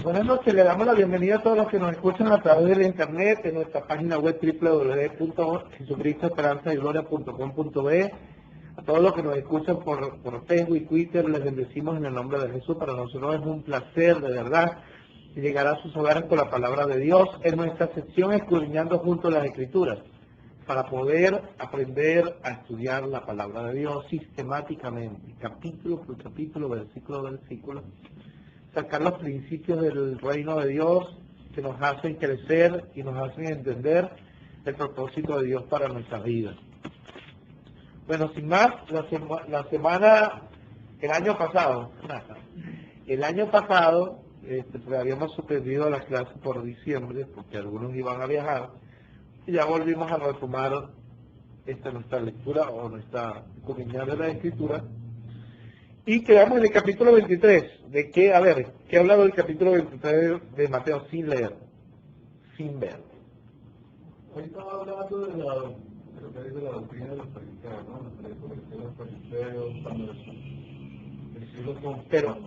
Buenas noches, le damos la bienvenida a todos los que nos escuchan a través de la internet, en nuestra página web www.jesucristoesperanzaygloria.com.be. A todos los que nos escuchan por Facebook y Twitter, les bendecimos en el nombre de Jesús. Para nosotros es un placer, de verdad, llegar a sus hogares con la palabra de Dios en nuestra sección Escudriñando Juntos las Escrituras, para poder aprender a estudiar la palabra de Dios sistemáticamente, capítulo por capítulo, versículo por versículo, sacar los principios del reino de Dios que nos hacen crecer y nos hacen entender el propósito de Dios para nuestras vidas. Bueno, sin más, el año pasado, pues habíamos suspendido las clases por diciembre, porque algunos iban a viajar, y ya volvimos a retomar nuestra lectura o nuestra escudriñar de la Escritura. Y quedamos en el capítulo 23. ¿De qué? A ver, ¿qué ha hablado el capítulo 23 de Mateo sin leer? Sin ver. Hoy estaba hablando de lo que dice la doctrina de los fariseos, ¿no? Los fariseos, cuando Jesús Pero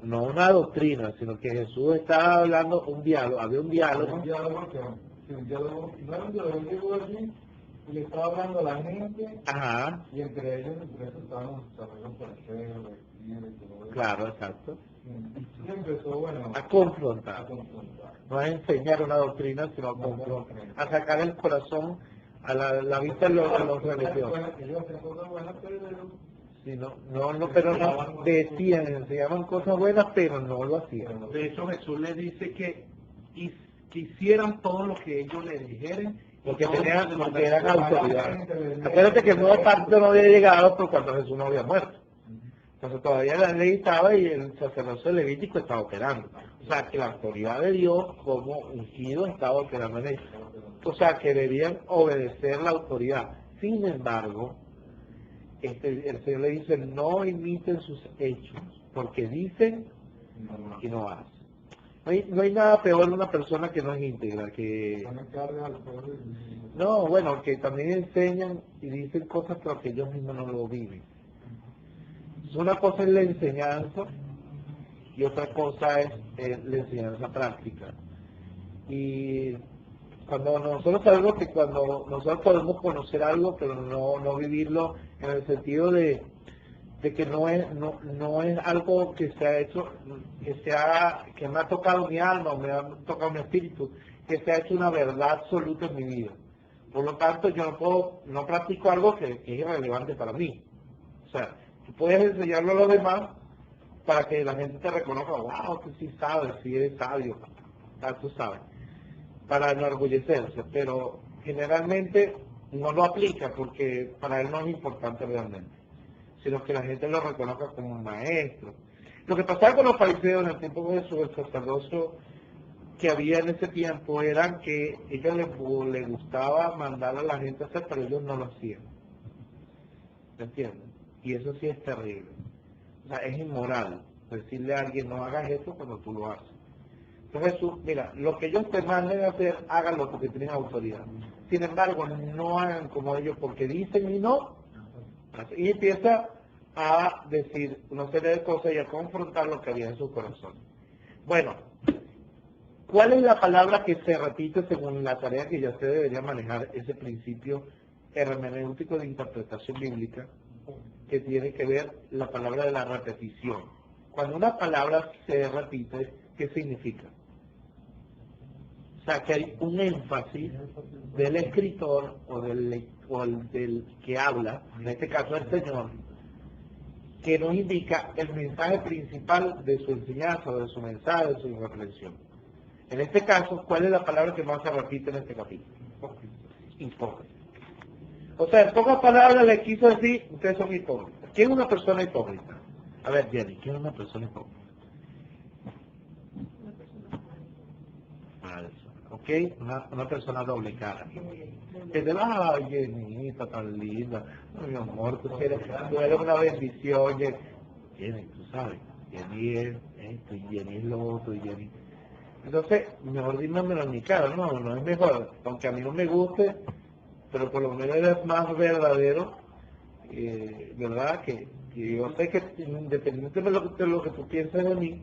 no una doctrina, sino que Jesús estaba hablando había un diálogo. No era un diálogo, llegó allí y le estaba hablando a la gente. Ajá. Y entre ellos estaban los fariseos, los escribas, Claro, exacto. Y empezó, a confrontar. No a enseñar una doctrina, sino a confrontar. A sacar el corazón a la vista de los religiosos. Sí, pero no decían, enseñaban cosas buenas, pero no lo hacían. De hecho, Jesús les dice que hicieran todo lo que ellos les dijeren, porque eran autoridades. Acuérdate que el nuevo pacto no había llegado por cuando Jesús no había muerto. Entonces todavía la ley estaba y el sacerdocio levítico estaba operando. O sea, que la autoridad de Dios como ungido estaba operando en ellos. O sea, que debían obedecer la autoridad. Sin embargo, el Señor le dice, no imiten sus hechos, porque dicen y no hacen. No hay nada peor de una persona que no es íntegra, que también enseñan y dicen cosas pero que ellos mismos no lo viven. Una cosa es la enseñanza y otra cosa es la enseñanza práctica. Y cuando nosotros sabemos que cuando nosotros podemos conocer algo pero no vivirlo en el sentido de que no es algo que se ha hecho, que me ha tocado mi alma o me ha tocado mi espíritu, que se ha hecho una verdad absoluta en mi vida. Por lo tanto, yo no practico algo que es irrelevante para mí. O sea, tú puedes enseñarlo a los demás para que la gente te reconozca, wow, tú sí sabes, sí eres sabio, tú sabes, para enorgullecerse, pero generalmente no lo aplica porque para él no es importante realmente, sino que la gente lo reconozca como un maestro. Lo que pasaba con los fariseos en el tiempo de Jesús, el sacerdocio que había en ese tiempo, eran que a ellos les gustaba mandar a la gente a hacer, pero ellos no lo hacían. ¿Me entienden? Y eso sí es terrible. O sea, es inmoral decirle a alguien, no hagas eso cuando tú lo haces. Entonces Jesús, mira, lo que ellos te manden a hacer, háganlo porque tienen autoridad. Sin embargo, no hagan como ellos porque dicen y no. Y empieza a decir una serie de cosas y a confrontar lo que había en su corazón. Bueno, ¿cuál es la palabra que se repite según la tarea que ya usted debería manejar, ese principio hermenéutico de interpretación bíblica, que tiene que ver la palabra de la repetición? Cuando una palabra se repite, ¿qué significa? O sea, que hay un énfasis del escritor o del que habla, en este caso el Señor, que nos indica el mensaje principal de su enseñanza, o de su mensaje, de su reflexión. En este caso, ¿cuál es la palabra que más se repite en este capítulo? Hipócrita. O sea, en pocas palabras le quiso decir, ustedes son hipócritas. ¿Quién es una persona hipócrita? A ver, Jenny, ¿quién es una persona hipócrita? ¿Ok? Una persona doble cara. Que te vas a Jenny, tan linda. No, mi amor, tú eres una bendición. Jenny, tú sabes, Jenny es esto, y Jenny es lo otro, y Jenny. Entonces, mejor dímelo en mi cara, no es mejor. Aunque a mí no me guste, pero por lo menos eres más verdadero, ¿verdad? Que yo sé que independientemente de lo que tú pienses de mí,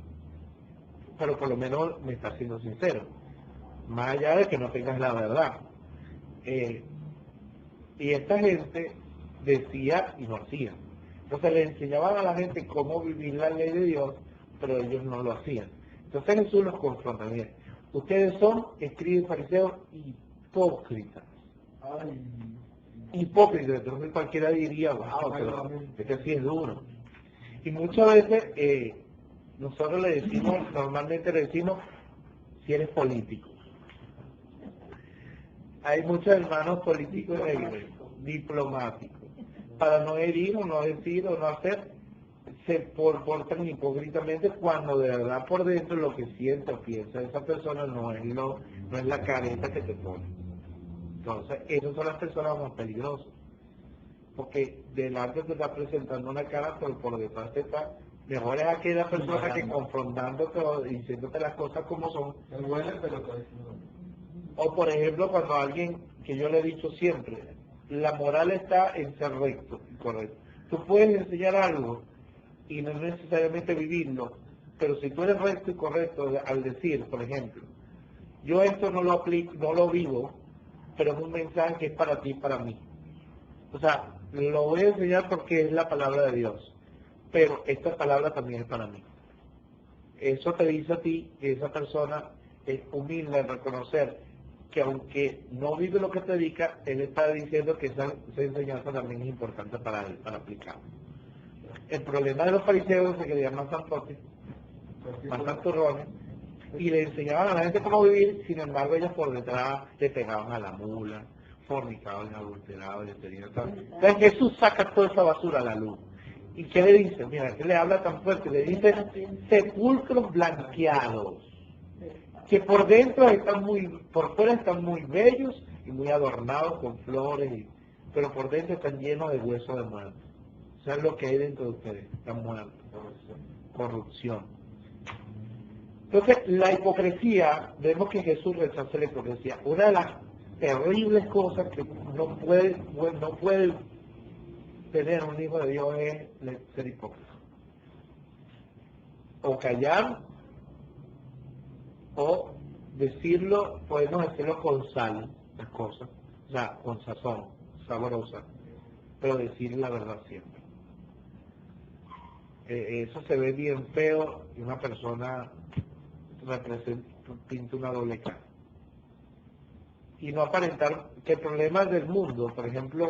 pero por lo menos me está siendo sincero, más allá de que no tengas la verdad. Y esta gente decía y no hacía. Entonces le enseñaban a la gente cómo vivir la ley de Dios, pero ellos no lo hacían. Entonces Jesús los confronta. Bien, ustedes son, escribas y fariseos, hipócritas. Ay, Hipócritas. Entonces cualquiera diría, wow, pero este sí es duro. Y muchas veces nosotros le decimos, normalmente le decimos, si eres político. Hay muchos hermanos políticos en la iglesia, diplomáticos, para no herir o no decir o no hacer, se portan hipócritamente cuando de verdad por dentro lo que siente o piensa esa persona no es la careta que te pone. Entonces, esas son las personas más peligrosas, porque delante te está presentando una cara, pero por detrás te está... Mejor es aquella persona que confrontándote o diciéndote las cosas como son. me duele, pero está diciendo. O por ejemplo, cuando alguien, que yo le he dicho siempre, la moral está en ser recto y correcto. Tú puedes enseñar algo y no necesariamente vivirlo, pero si tú eres recto y correcto al decir, por ejemplo, yo esto no lo aplico, no lo vivo, pero es un mensaje que es para ti y para mí. O sea, lo voy a enseñar porque es la palabra de Dios, pero esta palabra también es para mí. Eso te dice a ti que esa persona es humilde en reconocer que aunque no vive lo que predica, él está diciendo que esa enseñanza también es importante para él, para aplicarla. El problema de los fariseos es que le llaman santotes, más santurrones, y le enseñaban a la gente cómo vivir, sin embargo ellos por detrás le pegaban a la mula, fornicaban, adulteraban, etc. Entonces Jesús saca toda esa basura a la luz. ¿Y qué le dice? Mira, que le habla tan fuerte, le dice sepulcros blanqueados, que por dentro están por fuera están muy bellos y muy adornados con flores, pero por dentro están llenos de huesos de muertos. ¿Saben lo que hay dentro de ustedes? Están muertos. Corrupción. Entonces, la hipocresía, vemos que Jesús rechaza la hipocresía. Una de las terribles cosas que no puede tener un hijo de Dios es ser hipócrita. O callar, o decirlo, podemos decirlo con sal, las cosas, o sea, con sazón, sabrosa, pero decir la verdad siempre. Eso se ve bien feo y una persona pinta una doble cara. Y no aparentar que el problema del mundo, por ejemplo,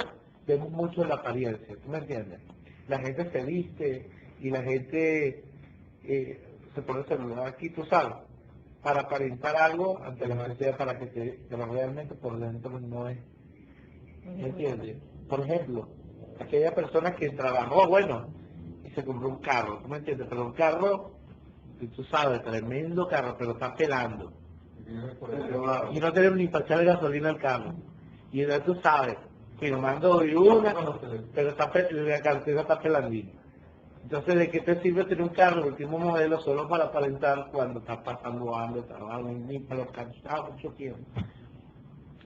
vemos mucho en la apariencia, ¿tú me entiendes? La gente se viste y la gente se pone el celular aquí, tú sabes, para aparentar algo ante la sociedad para que pero realmente por dentro no es. ¿Me entiendes? Por ejemplo, aquella persona que trabajó, bueno, y se compró un carro, ¿tú me entiendes? Pero un carro, tú sabes, tremendo carro, pero está pelando. Y no tenemos ni para echarle gasolina al carro. Y ya tú sabes, firmando de una, pero la cartera está pelandina. Entonces, ¿de qué te sirve tener un carro, el último modelo, solo para aparentar cuando estás pasando hambre, trabajo, ni para los cansados, mucho tiempo?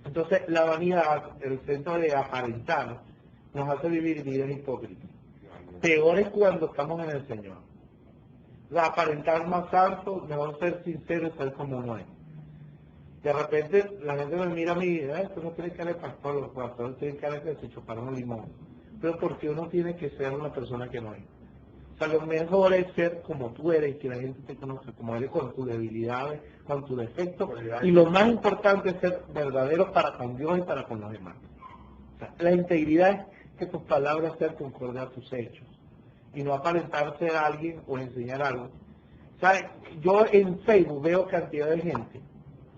Entonces, la vanidad, el centro de aparentar, nos hace vivir vidas hipócritas. Peor es cuando estamos en el Señor. Aparentar más santo, mejor ser sincero y ser como uno es. De repente la gente me mira a mí y dice, tú no tienes cara de pastor, los pastores tienen cara de que se chuparon un limón. Pero porque uno tiene que ser una persona que no es. O sea, lo mejor es ser como tú eres, que la gente te conozca como eres, con tus debilidades, con tus defectos. Y lo más importante es ser verdadero para con Dios y para con los demás. O sea, la integridad es que tus palabras sean concordes a tus hechos. Y no aparentar ser alguien o enseñar algo. ¿Sabes? Yo en Facebook veo cantidad de gente.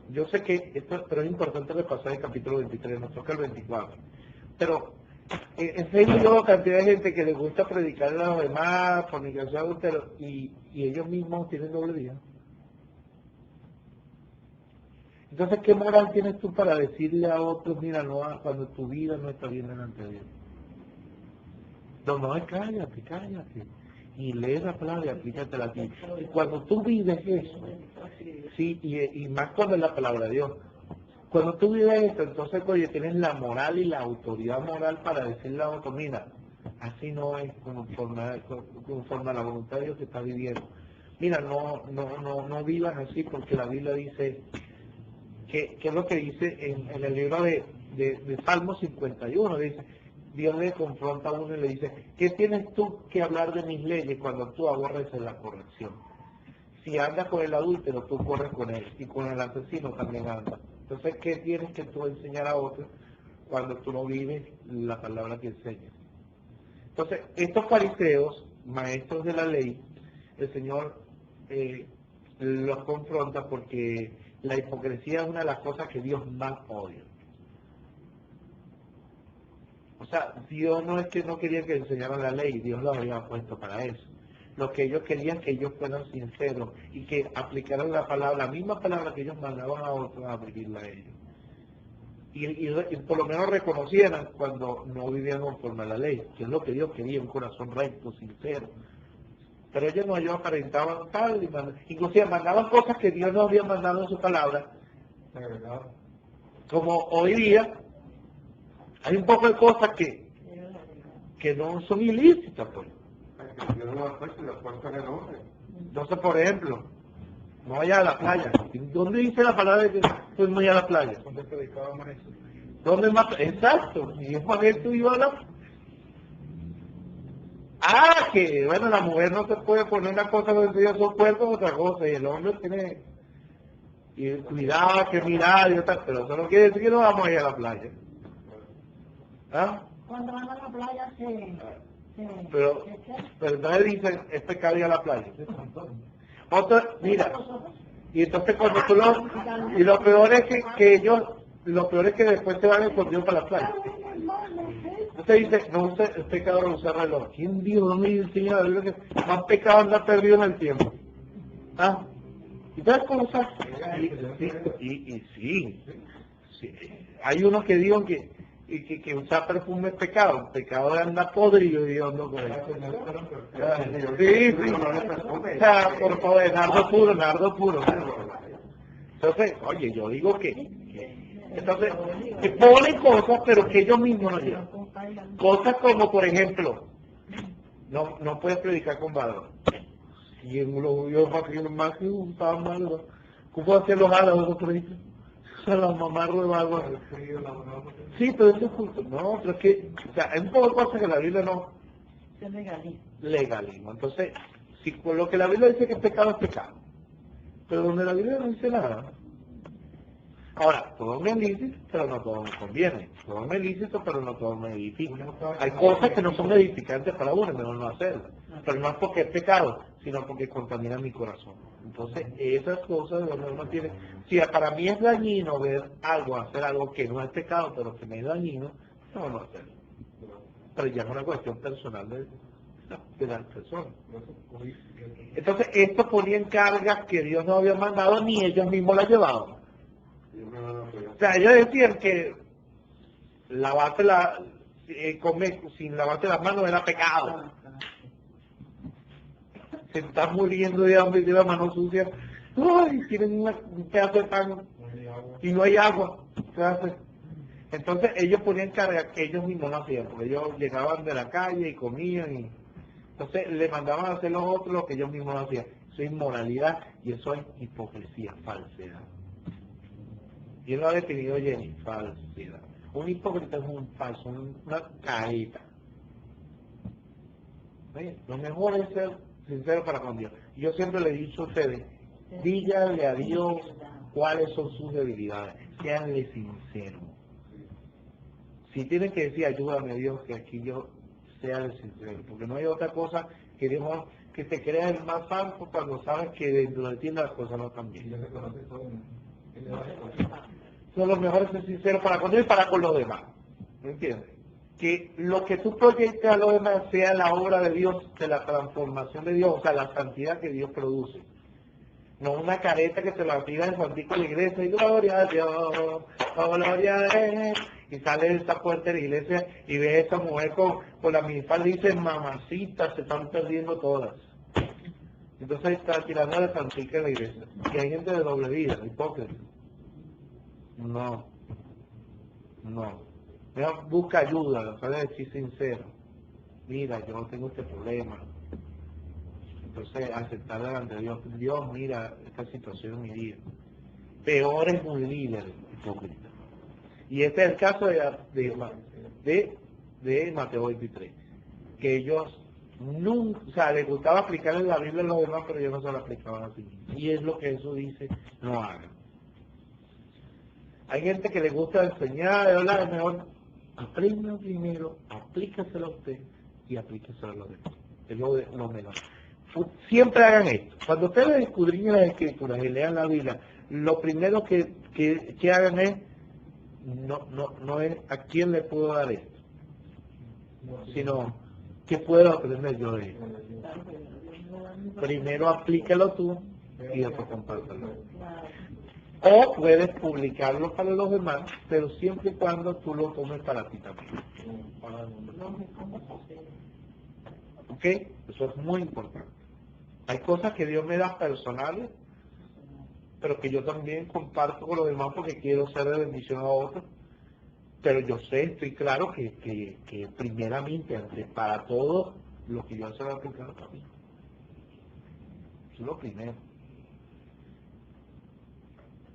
Yo sé que pero es importante repasar el capítulo 23, nos toca el 24. Pero en Facebook yo veo cantidad de gente que les gusta predicar a los demás, fornicación adulterio, y ellos mismos tienen doble vida. Entonces, ¿qué moral tienes tú para decirle a otros, mira, no, cuando tu vida no está bien delante de Dios? No, cállate. Y lee la palabra y aplícatela a ti. Y cuando tú vives eso, sí, y más cuando es la palabra de Dios, cuando tú vives esto, entonces, oye, tienes la moral y la autoridad moral para decirle a otro, mira, así no es conforme a la voluntad de Dios que está viviendo. mira, no vivas así porque la Biblia dice, que es lo que dice en el libro de Salmo 51, dice, Dios le confronta a uno y le dice, ¿qué tienes tú que hablar de mis leyes cuando tú aborreces la corrección? Si andas con el adúltero, tú corres con él, y con el asesino también andas. Entonces, ¿qué tienes que tú enseñar a otros cuando tú no vives la palabra que enseñas? Entonces, estos fariseos, maestros de la ley, el Señor los confronta porque la hipocresía es una de las cosas que Dios más odia. O sea, Dios no es que no quería que enseñaran la ley, Dios lo había puesto para eso. Lo que ellos querían que ellos fueran sinceros y que aplicaran la palabra, la misma palabra que ellos mandaban a otros a vivirla a ellos. Y por lo menos reconocieran cuando no vivían conforme a la ley, que es lo que Dios quería, un corazón recto, sincero. Pero ellos aparentaban tal, inclusive mandaban cosas que Dios no había mandado en su palabra. Como hoy día, hay un poco de cosas que no son ilícitas, pues. Entonces, por ejemplo, no vaya a la playa. ¿Dónde dice la palabra de que tú no vayas a la playa? ¿Dónde predicaba Maestro? ¿Dónde más? Exacto. Y es para que tú ibas a la... que bueno, la mujer no se puede poner una cosa donde ella su cuerpo otra cosa, y el hombre tiene y cuidado, que mirar y tal, pero eso no quiere decir que no vamos a ir a la playa. ¿Ah? Cuando van a la playa Pero entonces dicen, es pecado ir a la playa. Otro, mira, y entonces cuando tú y lo peor es que ellos, lo peor es que después se van escondidos para la playa. Usted dice, no use el pecado de usar reloj. ¿Quién dijo? No me enseña la Biblia que más pecado anda perdido en el tiempo. ¿Ah? ¿Y todas cosas? Y sí. Hay unos que digan que usar perfume es pecado. Pecado de andar podrido y ando con él. Sí. O sea, por favor, nardo puro. Entonces, oye, yo digo entonces, que ponen cosas, pero que ellos mismos no llevan. Cosas como, por ejemplo, no puedes predicar con valor. Y en yo más que un pan malo, ¿cómo hacen los árabes los predican? O sea, los mamarros de barba. Sí, pero eso es justo. No, pero es que, o sea, hay un poco de cosas que la Biblia no legalismo. Entonces, si por lo que la Biblia dice que es pecado, pero donde la Biblia no dice nada. Ahora, todo me lícito, pero no todo me conviene. Todo me lícito, pero no todo me edifica. Hay cosas que no son edificantes para uno, mejor no hacerlas. Pero no es porque es pecado, sino porque contamina mi corazón. Entonces, esas cosas donde uno tiene... Si para mí es dañino ver algo, hacer algo que no es pecado, pero que me es dañino, no hacerlo. Pero ya es una cuestión personal de las personas. Entonces, esto ponía en cargas que Dios no había mandado, ni ellos mismos la llevaban. O sea, ellos decían que comer sin lavarte las manos era pecado. Se están muriendo de hambre y de la mano sucia. ¡Ay! Tienen un pedazo de pan y no hay agua. ¿Qué hacen? Entonces ellos ponían carga que ellos mismos no hacían, porque ellos llegaban de la calle y comían y entonces le mandaban a hacer los otros lo que ellos mismos no hacían. Eso es inmoralidad y eso es hipocresía, falsedad. Y él lo ha definido Jenny, falsedad. Un hipócrita es un falso, una careta. ¿Sí? Lo mejor es ser sincero para con Dios. Yo siempre le he dicho a ustedes, díganle a Dios cuáles son sus debilidades, seanle sinceros. Si tienen que decir, ayúdame Dios, que aquí yo sea sincero, porque no hay otra cosa que Dios, que te creas el más santo cuando sabes que dentro de ti las cosas no están bien. Lo mejor es ser sincero para con Dios y para con los demás. ¿Me entiendes? Que lo que tú proyectes a los demás sea la obra de Dios, de la transformación de Dios, o sea, la santidad que Dios produce. No una careta que se la tira en Santico a la iglesia y gloria a Dios, oh, gloria a Él. Y sale de esta puerta de la iglesia y ve a esta mujer con la minifalda y dice, mamacita, se están perdiendo todas. Entonces está tirando de Santico en la iglesia. Y hay gente de doble vida, hipócrita. No. Busca ayuda, para decir sincero. Mira, yo no tengo este problema. entonces aceptar delante de Dios, Dios, mira esta situación en mi vida. Peor es un líder hipócrita. Y este es el caso de Mateo 23, que ellos nunca, o sea, les gustaba aplicarle la Biblia a los demás, pero ellos no se lo aplicaban a sí mismos. Y es lo que Jesús dice, no hagan. Hay gente que le gusta enseñar, hablar, es mejor aprenda primero, aplícaselo a usted y aplíqueselo a los demás. Es lo mejor. Siempre hagan esto. Cuando ustedes escudriñen las escrituras y lean la Biblia, lo primero que hagan es, no es a quién le puedo dar esto, sino qué puedo aprender yo de esto. Primero aplícalo tú y después compártelo. O puedes publicarlo para los demás, pero siempre y cuando tú lo tomes para ti también. ¿Ok? Eso es muy importante. Hay cosas que Dios me da personales, pero que yo también comparto con los demás porque quiero ser de bendición a otros. Pero yo sé, estoy claro que primeramente, para todo lo que yo hago, se va a aplicar para mí. Eso es lo primero.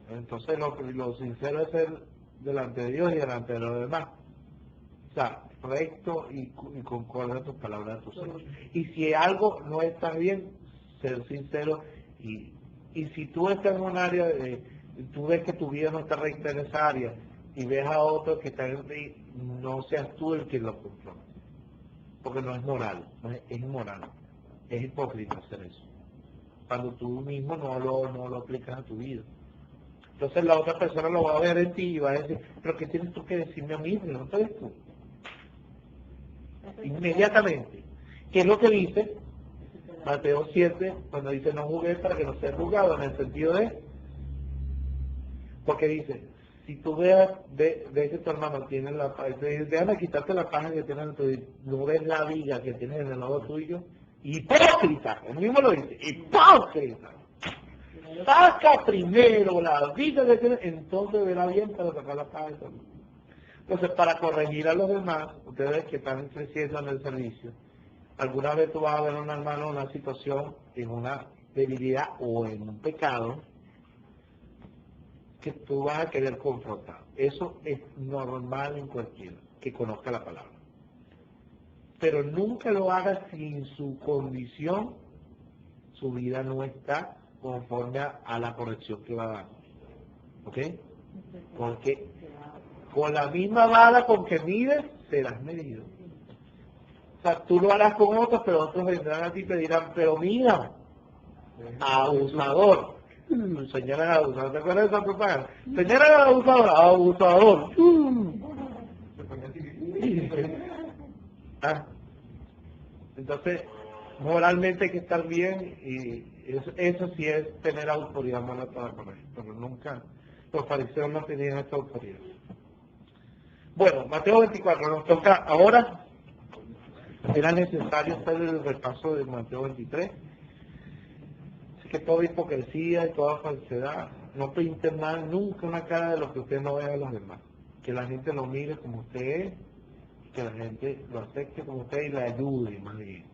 Entonces lo sincero es ser delante de Dios y delante de los demás. O sea, recto y concorde a tus palabras, a tus hechos. Y si algo no está bien, ser sincero. Y si tú estás en un área, tú ves que tu vida no está recta en esa área, y ves a otro que está en no seas tú el que lo controla. Porque no es moral, es inmoral. Es hipócrita hacer eso. Cuando tú mismo no lo aplicas a tu vida. Entonces la otra persona lo va a ver en ti y va a decir, pero ¿qué tienes tú que decirme a mí? No eres tú. Inmediatamente. ¿Qué es lo que dice Mateo 7, cuando dice no jugué para que no sea juzgado? En el sentido de, porque dice, si tú ves que tu hermano tiene la paja, déjame quitarte la paja que tiene en tu, no ves la viga que tienes en el lado tuyo, hipócrita, él mismo lo dice, hipócrita. Saca primero la vida que tiene, entonces verá bien para sacar la paja de tu hermano. Entonces, para corregir a los demás, ustedes que están creciendo en el servicio, alguna vez tú vas a ver a un hermano en una situación, en una debilidad o en un pecado, que tú vas a querer confrontar. Eso es normal en cualquiera que conozca la palabra. Pero nunca lo hagas si en su condición su vida no está conforme a la corrección que va a dar. ¿Ok? Porque con la misma vara con que mides, serás medido. O sea, tú lo harás con otros, pero otros vendrán a ti y te dirán, pero mira, abusador. Señalan al abusador. ¿Te acuerdas de esa propaganda? Señalan al abusador, abusador. Entonces, moralmente hay que estar bien y eso sí es tener autoridad moral para corregir, pero nunca los fariseos no tenían esta autoridad. Bueno, Mateo 24 nos toca ahora. Era necesario hacer el repaso de Mateo 23. Así que toda hipocresía y toda falsedad, no pinten mal nunca una cara de lo que usted no vea a los demás. Que la gente lo mire como usted es, que la gente lo acepte como usted y le ayude más bien.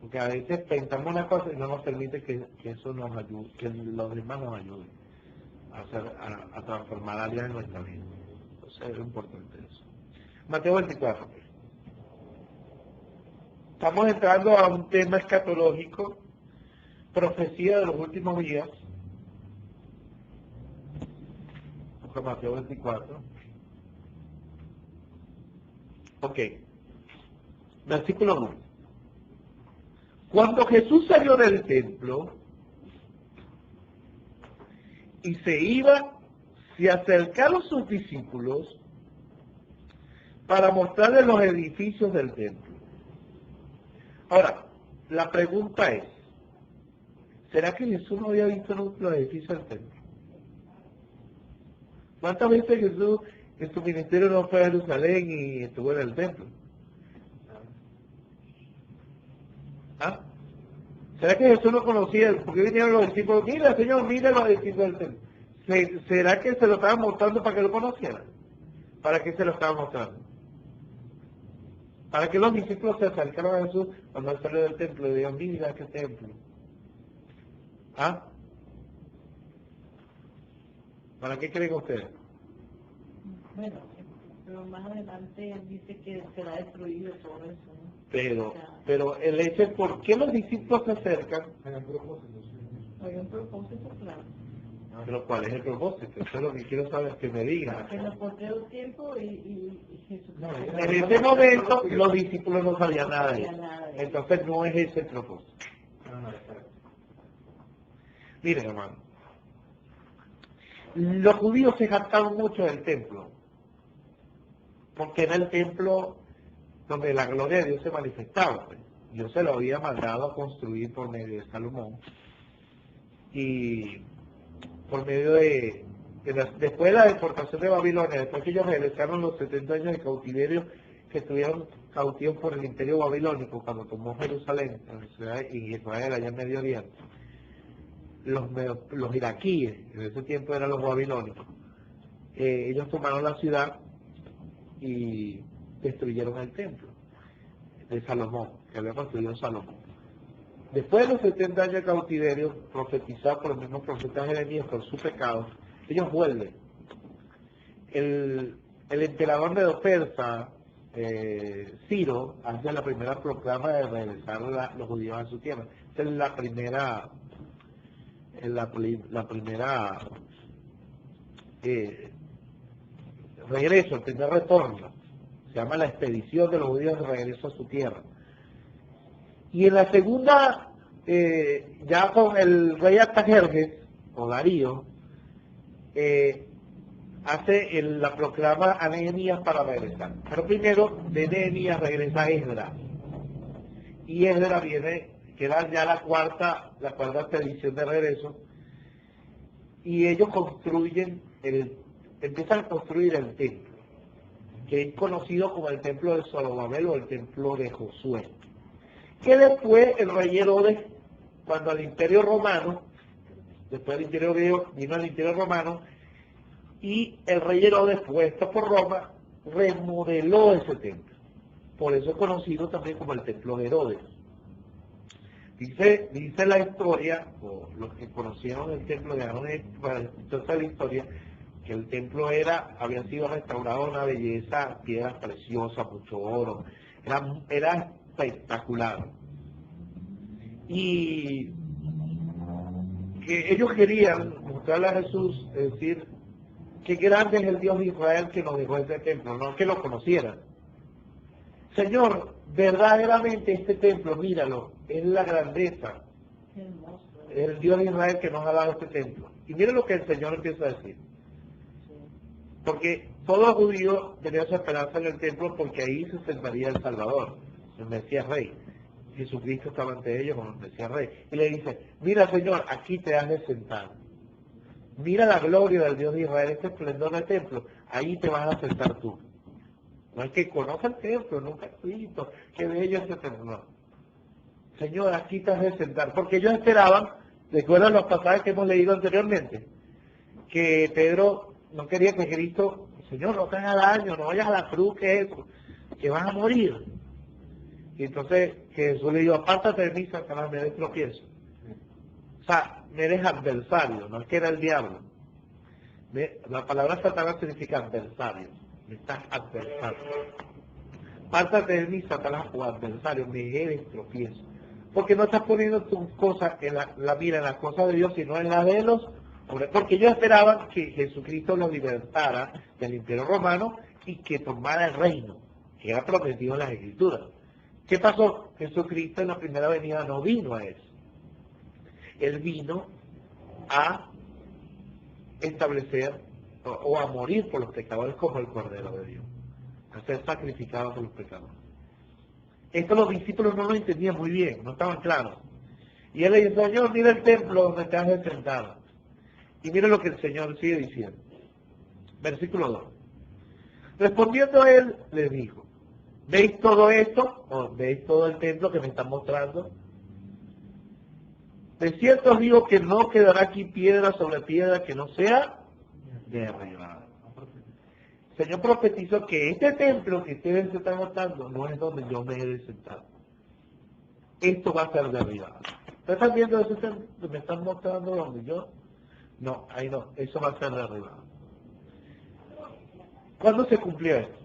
Porque a veces pensamos una cosa y no nos permite que eso nos ayude, que los demás nos ayuden a transformar áreas en nuestra vida. Entonces es importante eso. Mateo 24. Estamos entrando a un tema escatológico, profecía de los últimos días. Mateo 24. Ok. Versículo 1. Cuando Jesús salió del templo y se acercaron sus discípulos para mostrarles los edificios del templo. Ahora, la pregunta es, ¿será que Jesús no había visto los edificios del templo? ¿Cuántas veces Jesús en su ministerio no fue a Jerusalén y estuvo en el templo? ¿Ah? ¿Será que Jesús no conocía? ¿Por qué vinieron los discípulos? Mira, Señor, mira los edificios del templo. ¿Será que se lo estaban mostrando para que lo conocieran? ¿Para qué se lo estaban mostrando? ¿Para qué los discípulos se acercaron a Jesús cuando él salió del templo y dijeron, mira qué templo? ¿Ah? ¿Para qué creen ustedes? Bueno, pero más adelante él dice que será destruido todo eso, ¿no? Pero el hecho es por qué los discípulos se acercan. Hay un propósito, claro. Pero ¿cuál es el propósito? Eso es lo que quiero saber, que me digan. Que nos portó un tiempo y Jesús. En ese momento los discípulos no sabían nada de eso. Entonces no es ese el propósito. Miren, hermano. Los judíos se jactaron mucho del templo. Porque era el templo donde la gloria de Dios se manifestaba. Pues. Dios se lo había mandado a construir por medio de Salomón. Y por medio después de la deportación de Babilonia, después que ellos regresaron los 70 años de cautiverio que estuvieron cautivos por el imperio babilónico cuando tomó Jerusalén, y Israel allá en Medio Oriente, los iraquíes, en ese tiempo eran los babilónicos, ellos tomaron la ciudad y destruyeron el templo de Salomón, que había construido Salomón. Después de los 70 años de cautiverio, profetizados por los mismos profetas Jeremías por su pecado, ellos vuelven. El emperador Medo-Persa, Ciro, hace la primera proclama de regresar los judíos a su tierra. Esa es la primera regreso, el primer retorno. Se llama la expedición de los judíos de regreso a su tierra. Y en la segunda, ya con el rey Artajerjes, o Darío, hace la proclama a Nehemías para regresar. Pero primero, de Nehemías regresa Esdras. Y Esdras viene, que era ya la cuarta expedición de regreso, y ellos empiezan a construir el templo, que es conocido como el templo de Zorobabel o el templo de Josué. Que después el rey Herodes, cuando al imperio romano, después del imperio griego, vino al imperio romano, y el rey Herodes, puesto por Roma, remodeló ese templo. Por eso es conocido también como el templo de Herodes. Dice la historia, o los que conocieron el templo de Herodes, entonces la historia, que el templo había sido restaurado a una belleza, piedras preciosas, mucho oro, era espectacular. Y que ellos querían mostrarle a Jesús, es decir, qué grande es el Dios de Israel que nos dejó este templo, no que lo conocieran. Señor, verdaderamente este templo, míralo, es la grandeza, el Dios de Israel que nos ha dado este templo. Y miren lo que el Señor empieza a decir. Porque todo judío tenía su esperanza en el templo porque ahí se sentaría el Salvador, el Mesías Rey. Jesucristo estaba ante ellos como el Mesías Rey. Y le dice, mira Señor, aquí te has de sentar. Mira la gloria del Dios de Israel, este esplendor del templo, ahí te vas a sentar tú. No es que conoce el templo, nunca he visto, qué bello este templo. No. Señor, aquí te has de sentar. Porque ellos esperaban, recuerdan los pasajes que hemos leído anteriormente, que Pedro no quería que Cristo, Señor, no te hagas daño, no vayas a la cruz, que eso, que vas a morir. Y entonces Jesús le dijo, apártate de mí, Satanás, me des tropiezo. O sea, me eres adversario, no es que era el diablo. La palabra Satanás significa adversario, me estás adversario. Apártate de mí, Satanás, o adversario, me eres tropiezo. Porque no estás poniendo tus cosas en la mira en las cosas de Dios, sino en las de los hombres. Porque ellos esperaban que Jesucristo los libertara del imperio romano y que tomara el reino, que era prometido en las Escrituras. ¿Qué pasó? Jesucristo en la primera venida no vino a eso. Él vino a establecer o a morir por los pecadores como el Cordero de Dios, a ser sacrificado por los pecadores. Esto los discípulos no lo entendían muy bien, no estaban claros. Y él le dice, Señor, mira el templo donde te has de sentar. Y mira lo que el Señor sigue diciendo. Versículo 2. Respondiendo él, les dijo, ¿veis todo esto? ¿O veis todo el templo que me están mostrando? De cierto os digo que no quedará aquí piedra sobre piedra que no sea derribada. Señor profetizó que este templo que ustedes se están mostrando no es donde yo me he de sentar. Esto va a ser derribado. ¿Ustedes están viendo ese templo? ¿Me están mostrando donde yo? No, ahí no, eso va a ser derribado. ¿Cuándo se cumplió esto?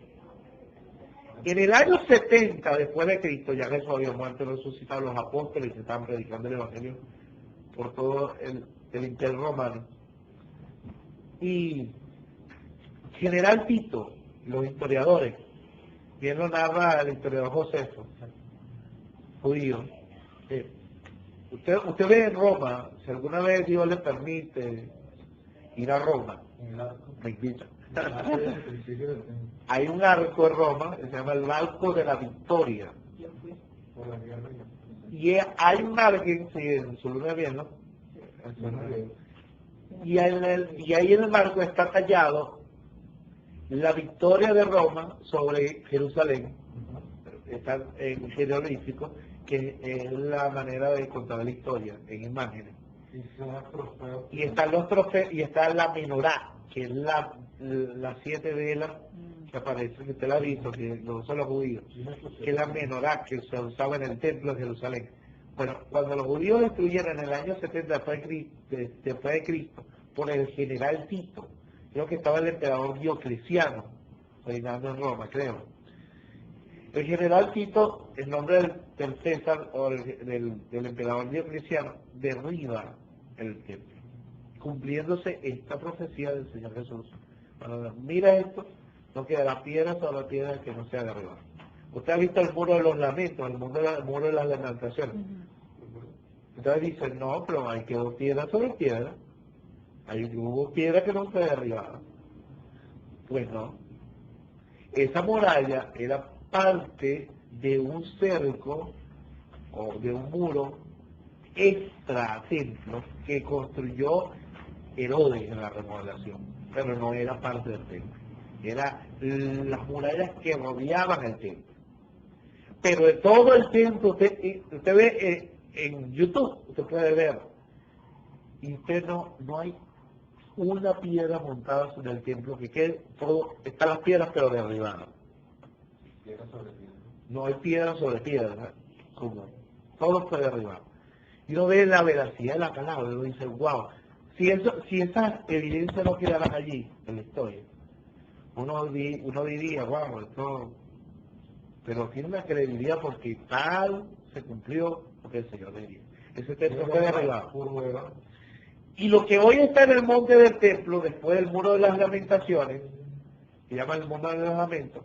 En el año 70 después de Cristo, ya Jesús había muerto y resucitado, los apóstoles que estaban predicando el Evangelio por todo el Imperio Romano. Y General Tito, los historiadores, bien lo narra el historiador Josefo, judío, usted ve en Roma, si alguna vez Dios le permite ir a Roma, me invita. Hay un arco en Roma que se llama el Arco de la Victoria. Y hay un alguien, sí, en su luna de miel, ¿no? Y ahí en el marco está tallado la victoria de Roma sobre Jerusalén. Está en jeroglífico, que es la manera de contar la historia en imágenes. Y están los trofeos, y está la menorá, que es las 7 velas que aparece, que usted la ha visto, que lo usan los judíos, que es la menorá que se usaba en el templo de Jerusalén. Bueno, cuando los judíos destruyeron en el año 70 después de Cristo, por el general Tito, creo que estaba el emperador Diocleciano, reinando en Roma, creo. El general Tito, en nombre del César, o del emperador Diocleciano, derriba el templo, cumpliéndose esta profecía del Señor Jesús. Cuando mira esto, no quedará piedra sobre piedra que no sea derribada. Usted ha visto el muro de los lamentos, el muro de las lamentaciones. Entonces dicen, no, pero hay quedó piedra sobre piedra. Hubo piedra que no fue derribada. Pues no. Esa muralla era parte de un cerco o de un muro extra templo que construyó Herodes en la remodelación, pero no era parte del templo. Eran las murallas que rodeaban el templo. Pero de todo el templo, usted ve en YouTube, usted puede ver, y usted no hay una piedra montada sobre el templo, que quede todo, están las piedras pero derribadas. No hay piedra sobre piedra, como todo fue derribado. Y uno ve la veracidad de la palabra, y uno dice, wow, si esas evidencias no quedaran allí en la historia, uno diría, wow, esto, pero tiene una credibilidad porque tal se cumplió lo que el Señor diría. Ese templo fue derribado. Y lo que hoy está en el monte del templo, después del muro de las lamentaciones, se llama el muro de los lamentos,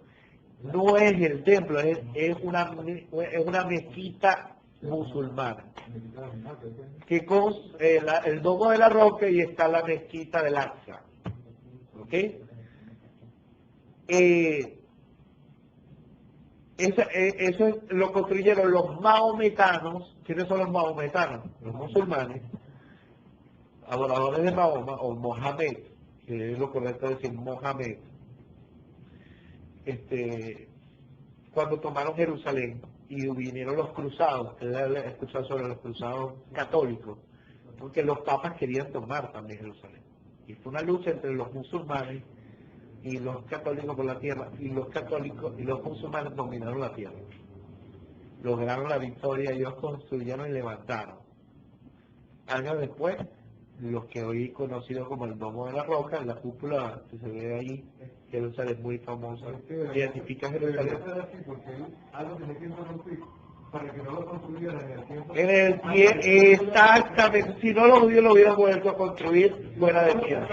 no es el templo, es una mezquita musulmana, que con el domo de la roca y está la mezquita del Aqsa. ¿Ok? Eso lo construyeron los mahometanos. ¿Quiénes son los mahometanos? Los musulmanes, adoradores de Mahoma, o Mohamed, que es lo correcto decir Mohamed, cuando tomaron Jerusalén y vinieron los cruzados. Ustedes han escuchado sobre los cruzados católicos, porque los papas querían tomar también Jerusalén. Y fue una lucha entre los musulmanes y los católicos por la tierra, y los católicos y los musulmanes dominaron la tierra. Lograron la victoria, ellos construyeron y levantaron. Años después, los que hoy conocidos como el Domo de la Roca, la cúpula que se ve ahí, Jerusalén es muy famosa, identifica Jerusalén. Para que no lo construyeran en el tiempo. Exactamente, si no los judíos lo hubieran vuelto a construir fuera de tierra.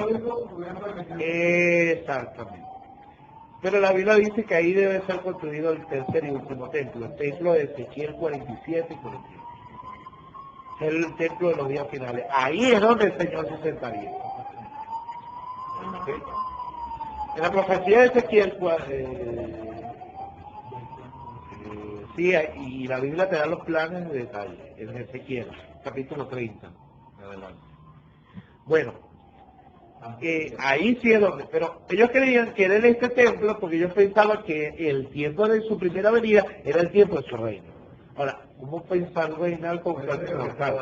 Exactamente. Pero la Biblia dice que ahí debe ser construido el tercer y último templo, el templo de Ezequiel 47 y 48. El templo de los días finales. Ahí es donde el Señor se sentaría. ¿Okay? En la profecía de Ezequiel, sí, y la Biblia te da los planes de detalle, en Ezequiel, capítulo 30, adelante. Bueno, ahí sí es donde, pero ellos creían que era en este templo porque ellos pensaban que el tiempo de su primera venida era el tiempo de su reino. Ahora, ¿cómo pensar reinar con carne mortal?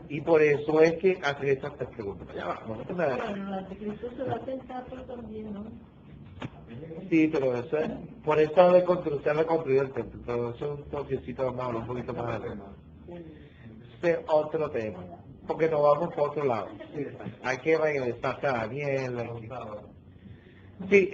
Y por eso es que hacen estas tres preguntas. Ya va, vamos a Bueno, el anticristo se va a tentar pero también, ¿no? Sí, pero eso es, por eso de construir, de construir el templo, pero eso es un toquecito, vamos a hablar un poquito más adelante. Ese es otro tema, porque nos vamos por otro lado. Hay que regresar a Daniel. Sí,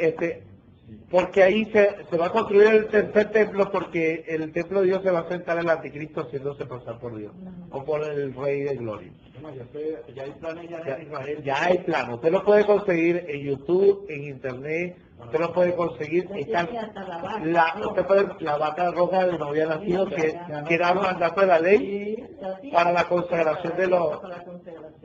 porque ahí se va a construir el tercer templo, porque el templo de Dios se va a sentar el anticristo haciéndose pasar por Dios, o por el Rey de Gloria. Ya hay planes ya en Israel. Ya hay plan, usted lo puede conseguir en YouTube, en Internet, usted lo puede conseguir, está usted puede, la vaca roja de novia nacido que era un mandato de la ley para la consagración de los,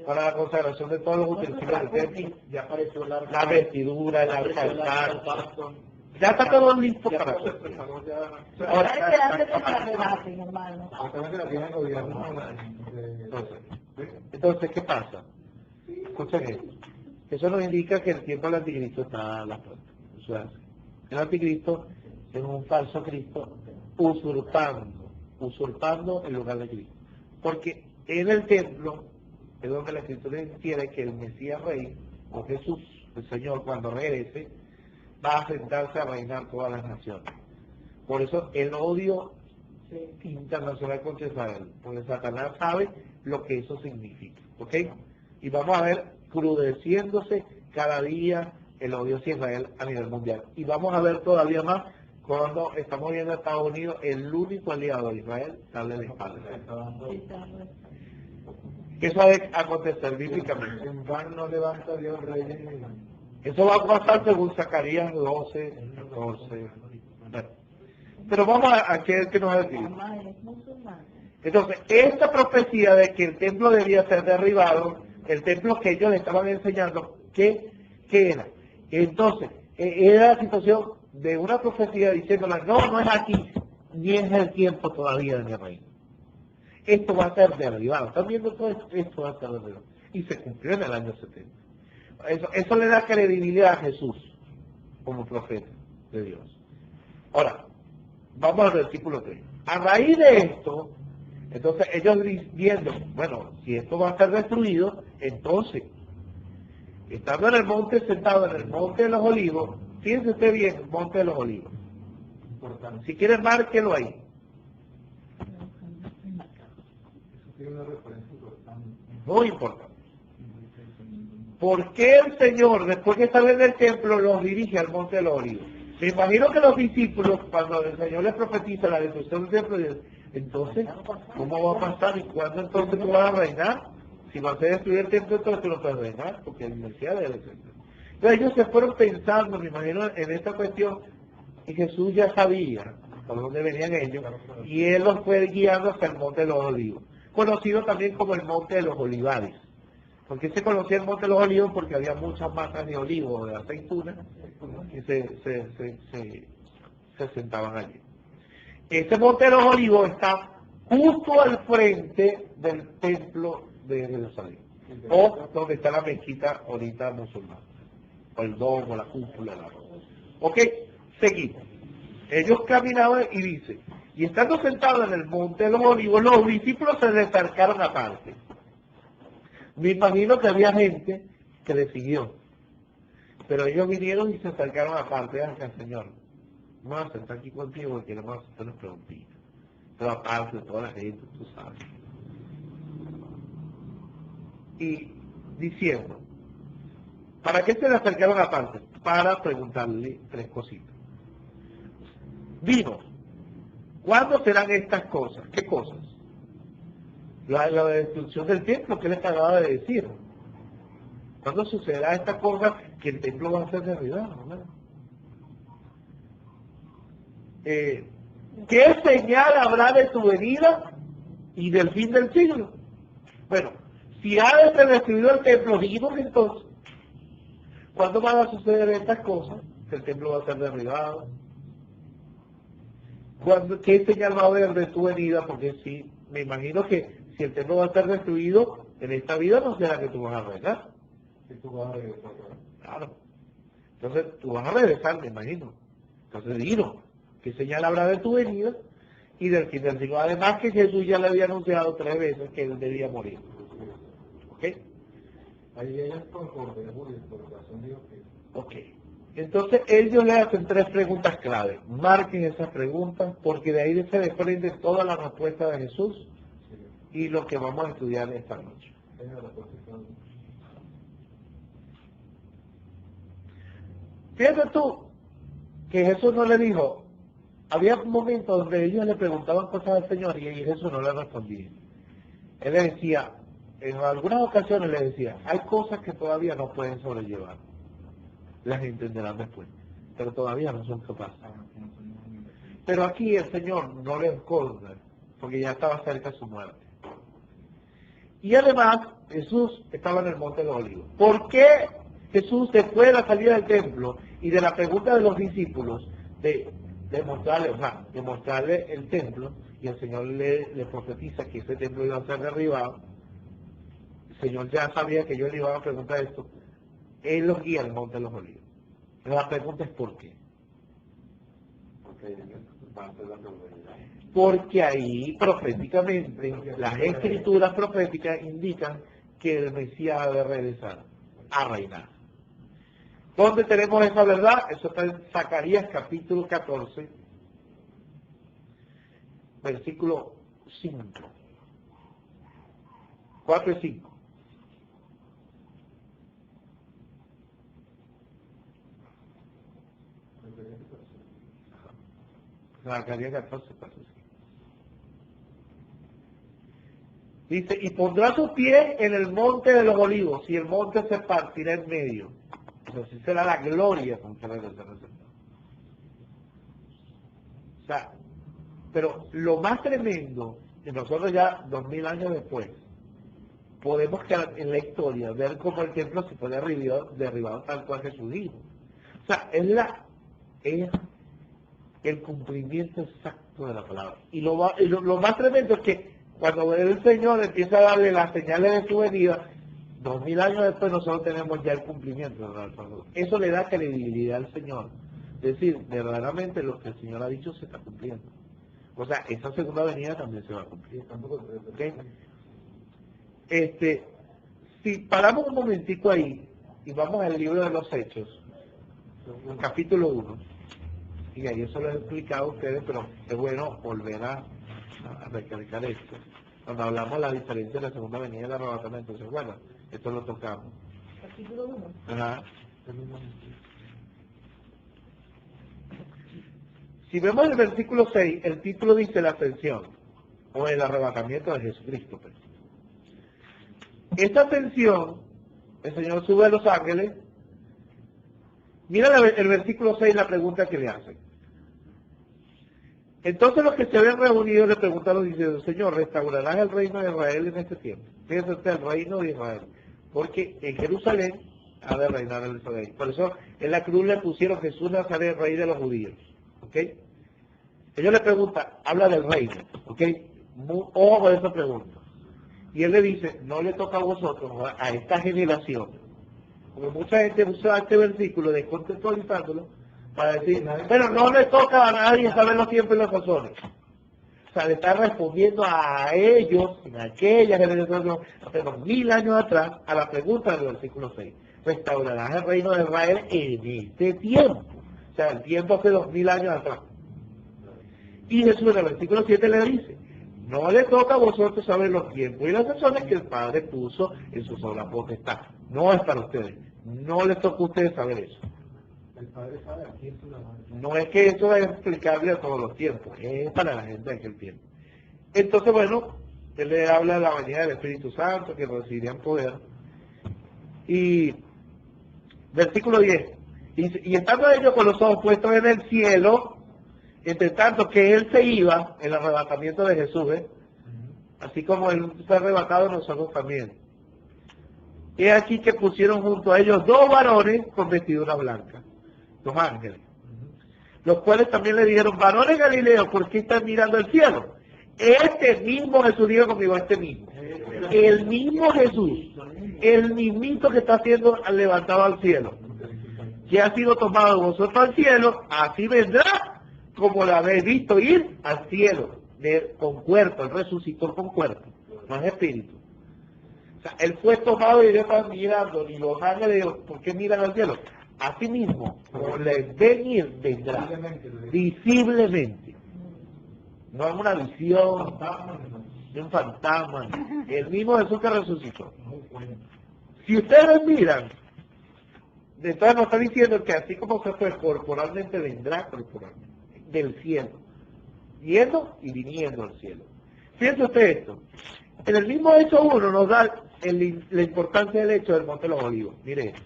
para la consagración de todos los utensilios del templo, Ya apareció la vestidura, el altar, ya está todo listo para eso. Ahora hay que darle que se relajen, hermano. Entonces, ¿qué pasa? Escuchen esto. Eso nos indica que el tiempo del anticristo está a la puerta. O sea, el anticristo es un falso Cristo usurpando el lugar de Cristo. Porque en el templo es donde la Escritura quiere que el Mesías Rey, o Jesús, el Señor, cuando regrese, va a sentarse a reinar todas las naciones. Por eso el odio internacional contra Israel, porque Satanás sabe lo que eso significa, ¿ok? Y vamos a ver crudeciéndose cada día el odio hacia Israel a nivel mundial. Y vamos a ver todavía más cuando estamos viendo a Estados Unidos, el único aliado de Israel, darle la espalda. Eso va a acontecer bíblicamente. En vano no levanta Dios reyes. Eso va a pasar según Zacarías 12, 14. Pero vamos a qué que nos decir. Entonces, esta profecía de que el templo debía ser derribado, el templo que ellos estaban enseñando, ¿qué era? Entonces, era la situación de una profecía diciéndola, no es aquí, ni es el tiempo todavía de mi reino. Esto va a ser derribado. ¿Están viendo todo esto? Esto va a ser derribado. Y se cumplió en el año 70. Eso le da credibilidad a Jesús como profeta de Dios. Ahora, vamos al versículo 3. A raíz de esto, entonces ellos viendo, bueno, si esto va a ser destruido, entonces, estando en el monte, sentado en el monte de los olivos, fíjense usted bien, el monte de los olivos. Si quieren, márquelo ahí. Muy importante. ¿Por qué el Señor, después que sale del templo, los dirige al monte de los olivos? Me imagino que los discípulos, cuando el Señor les profetiza la destrucción del templo, dicen, entonces, ¿cómo va a pasar? ¿Y cuándo entonces tú vas a reinar? Si vas a destruir el templo, entonces tú no puedes reinar, porque el Mesías debe ser. Entonces ellos se fueron pensando, me imagino, en esta cuestión, y Jesús ya sabía por dónde venían ellos, y Él los fue guiando hasta el monte de los olivos, conocido también como el monte de los olivares. ¿Por qué se conocía el monte de los olivos? Porque había muchas matas de olivo, de aceitunas, que se sentaban allí. Este monte de los olivos está justo al frente del templo de Jerusalén, o donde está la mezquita ahorita musulmana, o el domo, la cúpula, la roca. Ok, seguimos. Ellos caminaban y dice, y estando sentados en el monte de los olivos, los discípulos se les acercaron aparte. Me imagino que había gente que le siguió, pero ellos vinieron y se acercaron aparte hacia el Señor. Vamos a sentar aquí contigo porque le vamos a hacer unas preguntitas. Pero aparte de toda la gente, tú sabes. Y diciendo, ¿para qué se le acercaron aparte? Para preguntarle tres cositas. Dinos, ¿cuándo serán estas cosas? ¿Qué cosas? La destrucción del templo que les acababa de decir. ¿Cuándo sucederá esta cosa que el templo va a ser derribado? ¿Qué señal habrá de tu venida y del fin del siglo? Bueno, si ha de ser destruido el templo, dinos entonces, ¿cuándo van a suceder estas cosas? Que el templo va a ser derribado. ¿Qué señal va a haber de tu venida? Porque si, me imagino que si el templo va a ser destruido en esta vida, no será que tú vas a regresar. Que tú vas a regresar. Claro. Entonces, tú vas a regresar, me imagino. Entonces, dinos, ¿qué señal habrá de tu venida y del fin del siglo. Además que Jesús ya le había anunciado 3 veces que él debía morir. ¿Ok? Ahí ellas por derecho y por razón digo que... Ok. Entonces ellos le hacen 3 preguntas clave. Marquen esas preguntas porque de ahí se desprende toda la respuesta de Jesús y lo que vamos a estudiar esta noche. Tenga la posición. Fíjate tú que Jesús no le dijo, había un momento donde ellos le preguntaban cosas al Señor y Jesús no le respondía. Él le decía, en algunas ocasiones le decía, hay cosas que todavía no pueden sobrellevar. Las entenderán después, pero todavía no son capaces. Pero aquí el Señor no le esconde, porque ya estaba cerca de su muerte. Y además, Jesús estaba en el Monte de los Olivos. ¿Por qué Jesús, después de la salida del templo y de la pregunta de los discípulos, de mostrarle el templo, y el Señor le profetiza que ese templo iba a ser derribado, el Señor ya sabía que ellos le iban a preguntar esto, Él los guía al Monte de los Olivos. La pregunta es ¿por qué? Porque ahí proféticamente, las escrituras proféticas indican que el Mesías ha de regresar a reinar. ¿Dónde tenemos esa verdad? Eso está en Zacarías capítulo 14, versículo 5. 4 y 5. Zacarías 14, 4 y 5. Dice, y pondrá su pie en el monte de los olivos, y el monte se partirá en medio. Así será la gloria con que regresará el Señor. O sea, pero lo más tremendo, que nosotros ya 2000 años después, podemos en la historia ver cómo el templo se fue derribado tal cual Jesús dijo. O sea, es el cumplimiento exacto de la palabra. Y lo más tremendo es que cuando el Señor empieza a darle las señales de su venida, 2000 años después nosotros tenemos ya el cumplimiento de la palabra. Eso le da credibilidad al Señor. Es decir, verdaderamente lo que el Señor ha dicho se está cumpliendo. O sea, esa segunda venida también se va a cumplir. ¿Okay? Si paramos un momentico ahí y vamos al libro de los Hechos, el capítulo 1, y ahí eso lo he explicado a ustedes, pero es bueno volver a recalcar esto. Cuando hablamos de la diferencia de la segunda venida y el arrebatamiento, entonces, bueno, esto lo tocamos. Capítulo 1. Ajá. Si vemos el versículo 6, el título dice la ascensión, o el arrebatamiento de Jesucristo. Esta ascensión, el Señor sube a los ángeles. Mira el versículo 6, la pregunta que le hacen. Entonces los que se habían reunido le preguntaron diciendo, Señor, ¿restaurarás el reino de Israel en este tiempo? Fíjense usted, el reino de Israel. Porque en Jerusalén ha de reinar el Israel. Por eso en la cruz le pusieron Jesús Nazaret, rey de los judíos. ¿Ok? Ellos le preguntan, habla del reino. ¿Ok? Ojo con esa pregunta. Y él le dice, no le toca a vosotros, a esta generación. Porque mucha gente usa este versículo descontextualizándolo para decir, pero no le toca a nadie saber los tiempos y las razones. O sea, le está respondiendo a ellos, en aquella generación, hace 2000 años atrás, a la pregunta del versículo 6. Restaurarás el reino de Israel en este tiempo. O sea, el tiempo hace 2000 años atrás. Y Jesús en el versículo 7 le dice, no le toca a vosotros saber los tiempos y las razones que el Padre puso en su sola potestad. No es para ustedes. No les toca a ustedes saber eso. El Padre sabe a quién tú la vas a... No es que eso es explicable a todos los tiempos, es para la gente de aquel tiempo. Entonces, bueno, él le habla de la venida del Espíritu Santo, que recibirían poder. Y versículo 10. Y estando ellos con los ojos puestos en el cielo, entre tanto que él se iba, el arrebatamiento de Jesús, así como él fue arrebatado, nosotros también. He aquí que pusieron junto a ellos 2 varones con vestiduras blancas, 2 ángeles, los cuales también le dijeron, varones Galileos, ¿por qué están mirando el cielo? Este mismo Jesús, diga conmigo, este mismo. El mismo Jesús, el mismito que está siendo levantado al cielo, que ha sido tomado de vosotros al cielo, así vendrá como la habéis visto ir al cielo. con cuerpo, él resucitó con cuerpo, no es espíritu. O sea, él fue tomado y ellos están mirando, y los ángeles, ¿por qué miran al cielo? Así mismo, como les venir, vendrá, visiblemente. No es una visión de un fantasma, el mismo Jesús que resucitó. Si ustedes miran, entonces nos está diciendo que así como se fue corporalmente, vendrá corporalmente, del cielo, yendo y viniendo al cielo. Fíjense usted esto, en el mismo hecho 1 nos da la importancia del hecho del Monte de los Olivos. Mire esto.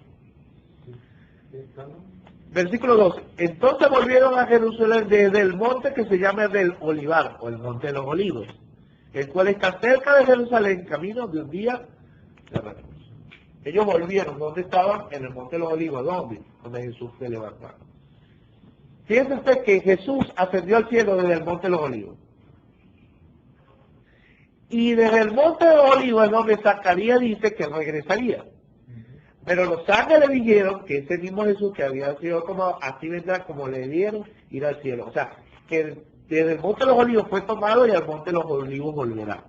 Versículo 12. Entonces volvieron a Jerusalén desde el monte que se llama del Olivar, o el Monte de los Olivos, el cual está cerca de Jerusalén, camino de un día de reposo. Ellos volvieron, ¿dónde estaban? En el Monte de los Olivos, ¿dónde? Donde Jesús se levantó. Fíjense usted que Jesús ascendió al cielo desde el Monte de los Olivos. Y desde el Monte de los Olivos es donde Zacarías dice que regresaría. Pero los ángeles dijeron que ese mismo Jesús que había sido como, así vendrá como le dieron ir al cielo. O sea, que desde el Monte de los Olivos fue tomado y al Monte de los Olivos volverá.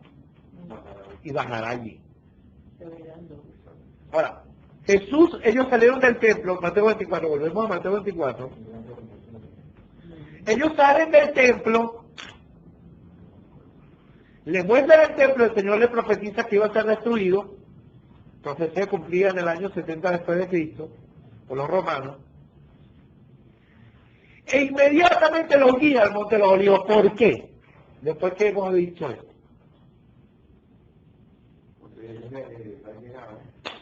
Y bajará allí. Ahora, Jesús, ellos salieron del templo, Mateo 24, volvemos a Mateo 24. Ellos salen del templo, le muestran el templo, el Señor le profetiza que iba a ser destruido. Entonces se cumplía en el año 70 después de Cristo, por los romanos. E inmediatamente los guía al Monte de los Olivos. ¿Por qué? Después que hemos dicho esto.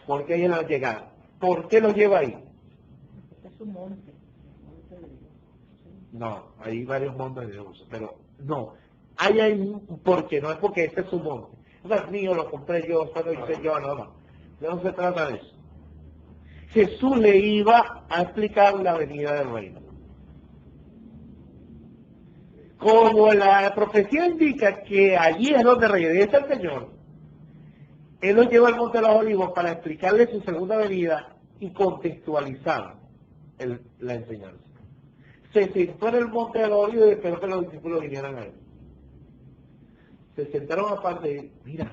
Porque ella la llegada. ¿Por qué los lleva ahí? Es un monte. No, hay varios montes de Dios, pero no. Hay un porque, no es porque este es un monte. No es mío, lo compré yo, solo hice yo, no. No se trata de eso. Jesús le iba a explicar la venida del reino. Como la profecía indica que allí es donde regresa el Señor, Él los lleva al Monte de los Olivos para explicarle su segunda venida y contextualizar la enseñanza. Se sentó en el Monte de los Olivos y esperó que los discípulos vinieran a Él. Se sentaron aparte y mira,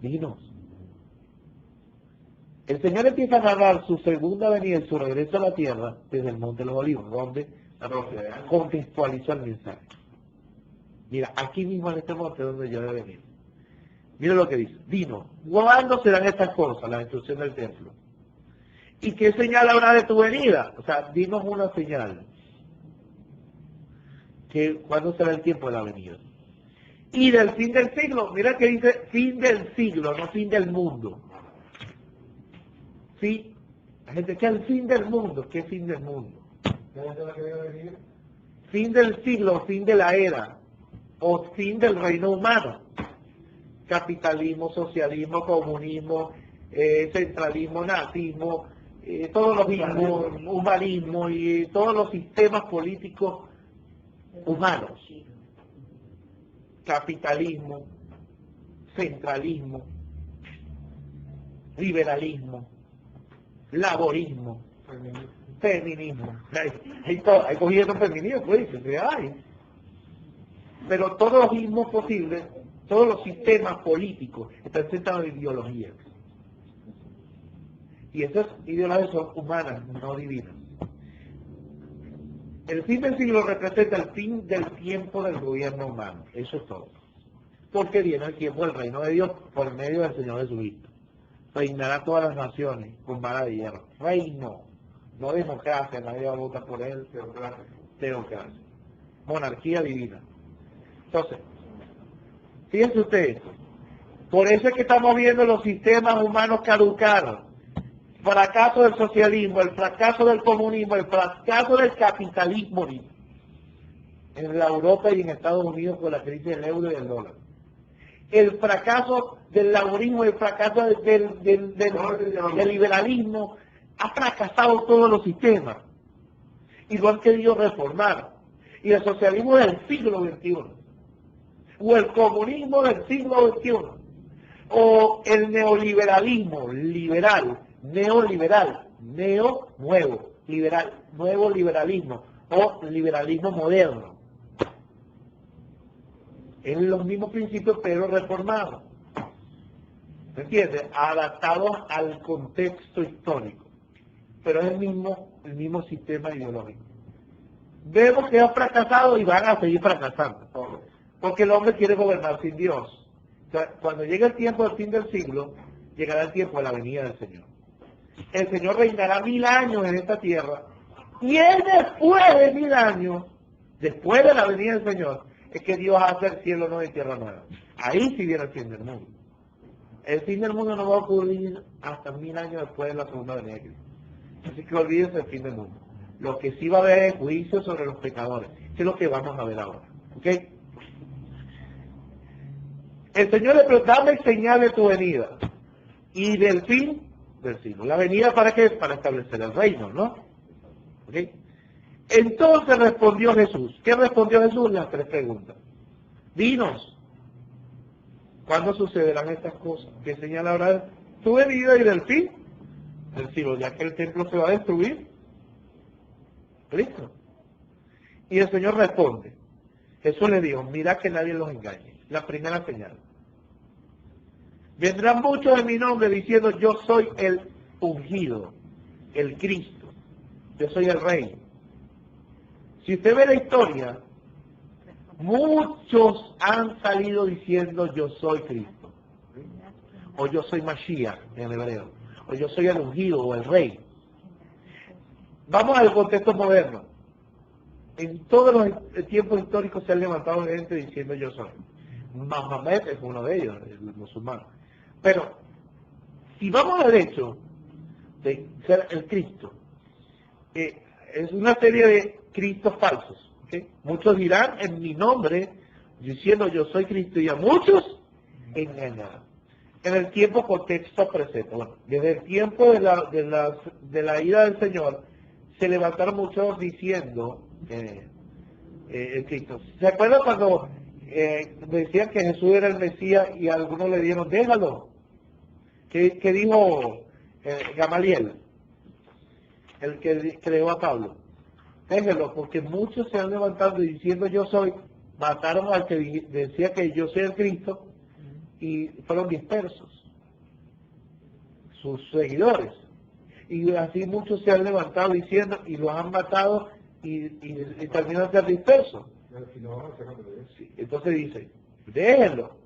dinos. El Señor empieza a narrar su segunda venida y su regreso a la tierra desde el Monte de los Olivos, donde contextualizó el mensaje. Mira, aquí mismo en este monte es donde yo debo venir. Mira lo que dice. Dinos, ¿cuándo serán estas cosas, la destrucción del templo? ¿Y qué señal habrá de tu venida? O sea, dinos una señal. ¿Cuándo será el tiempo de la venida? Y del fin del siglo, mira que dice fin del siglo, no fin del mundo. Sí, la gente que el fin del mundo, ¿qué fin del mundo? Fin del siglo, fin de la era, o fin del reino humano. Capitalismo, socialismo, comunismo, centralismo, nazismo, todos los mismos, humanismo y todos los sistemas políticos humanos. Capitalismo, centralismo, liberalismo, laborismo, feminismo. Hay gobierno femenino, pues, hay. Pero todos los mismos posibles, todos los sistemas políticos están centrados en ideologías. Y esas ideologías son humanas, no divinas. El fin del siglo representa el fin del tiempo del gobierno humano. Eso es todo. Porque viene el tiempo del reino de Dios por medio del Señor Jesucristo. Reinará todas las naciones con vara de hierro. Reino, no democracia, nadie va a votar por él, teocracia. Monarquía divina. Entonces, fíjense ustedes, por eso es que estamos viendo los sistemas humanos caducados. Fracaso del socialismo, el fracaso del comunismo, el fracaso del capitalismo en la Europa y en Estados Unidos con la crisis del euro y del dólar. El fracaso del laborismo, el fracaso del liberalismo, ha fracasado todos los sistemas y lo han querido reformar. Y el socialismo del siglo XXI, o el comunismo del siglo XXI, o el neoliberalismo liberal, neoliberal, nuevo, liberal, nuevo liberalismo o liberalismo moderno. Es los mismos principios, pero reformados. ¿Me entiendes? Adaptados al contexto histórico. Pero es el mismo sistema ideológico. Vemos que han fracasado y van a seguir fracasando. Porque el hombre quiere gobernar sin Dios. O sea, cuando llegue el tiempo del fin del siglo, llegará el tiempo de la venida del Señor. El Señor reinará 1000 años en esta tierra. Y es después de 1000 años, después de la venida del Señor, es que Dios va a hacer cielo nuevo y tierra nueva. Ahí sí viene el fin del mundo. El fin del mundo no va a ocurrir hasta 1000 años después de la segunda venida de Cristo. Así que olvídense del fin del mundo. Lo que sí va a haber es juicio sobre los pecadores, que es lo que vamos a ver ahora. ¿Ok? El Señor le preguntó, dame señal de tu venida y del fin del siglo. ¿La venida para qué? Para establecer el reino, ¿no? ¿Ok? Entonces respondió Jesús. ¿Qué respondió Jesús? Las 3 preguntas. Dinos, ¿cuándo sucederán estas cosas? ¿Qué señal habrá tu venida y del fin del siglo? Ya que el templo se va a destruir. ¿Listo? Y el Señor responde. Jesús le dijo, mira que nadie los engañe. La primera señal. Vendrán muchos en mi nombre diciendo, yo soy el ungido, el Cristo. Yo soy el Rey. Si usted ve la historia, muchos han salido diciendo, yo soy Cristo. O yo soy Mashiach en hebreo. O yo soy el ungido o el Rey. Vamos al contexto moderno. En todos los tiempos históricos se han levantado gente diciendo yo soy. Mahomet es uno de ellos, el musulmán. Pero, si vamos al hecho de ser el Cristo, es una serie de Cristos falsos. ¿Okay? Muchos dirán en mi nombre, diciendo yo soy Cristo, y a muchos engañarán. En el tiempo contexto presente. Bueno, desde el tiempo de la ira del Señor, se levantaron muchos diciendo el Cristo. ¿Se acuerdan cuando decían que Jesús era el Mesías y algunos le dieron, déjalo? ¿Qué dijo Gamaliel, el que creó a Pablo? Déjelo, porque muchos se han levantado diciendo yo soy, mataron al que decía que yo soy el Cristo y fueron dispersos, sus seguidores. Y así muchos se han levantado diciendo y los han matado y terminan de ser dispersos. Sí, entonces dice, déjenlo.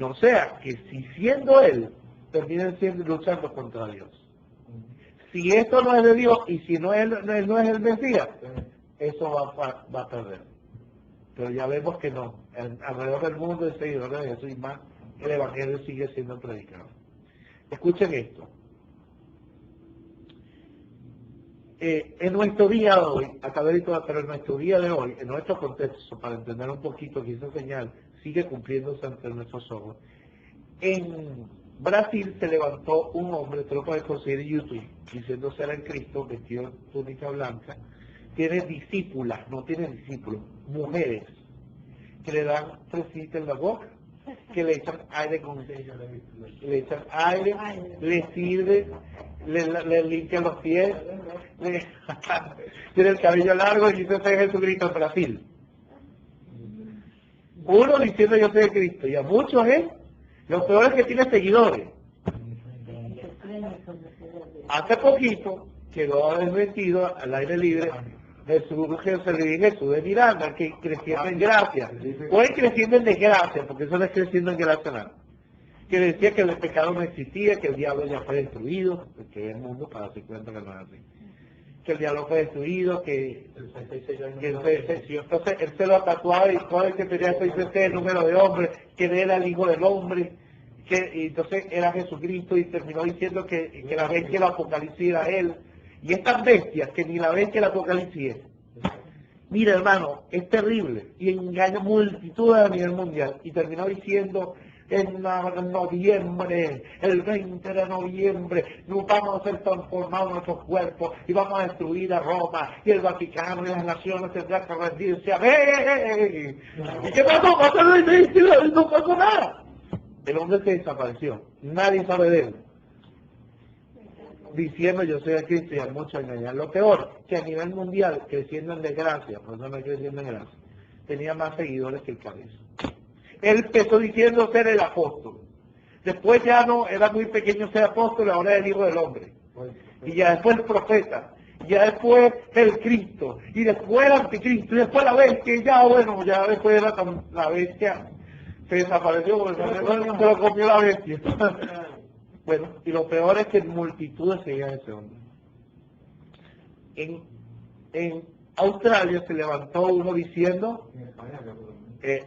No sea que si siendo él, terminen siendo luchando contra Dios. Si esto no es de Dios y si no es el Mesías, eso va a perder. Pero ya vemos que no. Alrededor del mundo de seguidores de Jesús y más, el Evangelio sigue siendo predicado. Escuchen esto. En nuestro día de hoy, acabé de todo, pero en nuestro día de hoy, en nuestro contexto, para entender un poquito que esa señal sigue cumpliéndose ante nuestros ojos, en Brasil se levantó un hombre, te lo puedes conseguir en YouTube, diciendo ser el Cristo, vestido en túnica blanca, tiene discípulas, no tiene discípulos, mujeres, que le dan 3 citas en la boca, que le echan aire con le echan aire, le sirve, le limpian los pies, tiene el cabello largo y dice soy Jesucristo en Brasil. Uno diciendo yo soy Cristo, y a muchos lo peor es que tiene seguidores. Hace poquito quedó desmentido al aire libre Jesús de Miranda, que creciendo en gracia, o es creciendo en desgracia, porque eso no es creciendo en gracia nada, que decía que el pecado no existía, que el diablo ya fue destruido, que es el mundo para darse cuenta que no es así, que el diablo fue destruido, que entonces él se lo tatuaba y todo el que tenía el número de hombres, que él era el hijo del hombre, y entonces era Jesucristo y terminó diciendo que la bestia del Apocalipsis era él. Y estas bestias que ni la bestia del Apocalipsis es. Mira, hermano, es terrible y engaña multitudes a nivel mundial. Y terminó diciendo en noviembre, el 20 de noviembre, nos vamos a ser transformados nuestros cuerpos y vamos a destruir a Roma y el Vaticano y las naciones tendrán que rendirse a ver. ¿Y qué pasó? No pasó nada. El hombre se desapareció. Nadie sabe de él. Diciendo yo soy el Cristo y a muchos engañar. Lo peor, que a nivel mundial, creciendo en desgracia, por eso no es creciendo en gracia, tenía más seguidores que el cabeza. Él empezó diciendo ser el apóstol. Después ya no, era muy pequeño ser apóstol, ahora es el hijo del hombre. Y ya después el profeta, y ya después el Cristo, y después el anticristo, y después la bestia, y ya bueno, ya después era la bestia, se desapareció porque se lo comió la bestia. Bueno, y lo peor es que multitudes seguían a ese hombre. En Australia se levantó uno diciendo,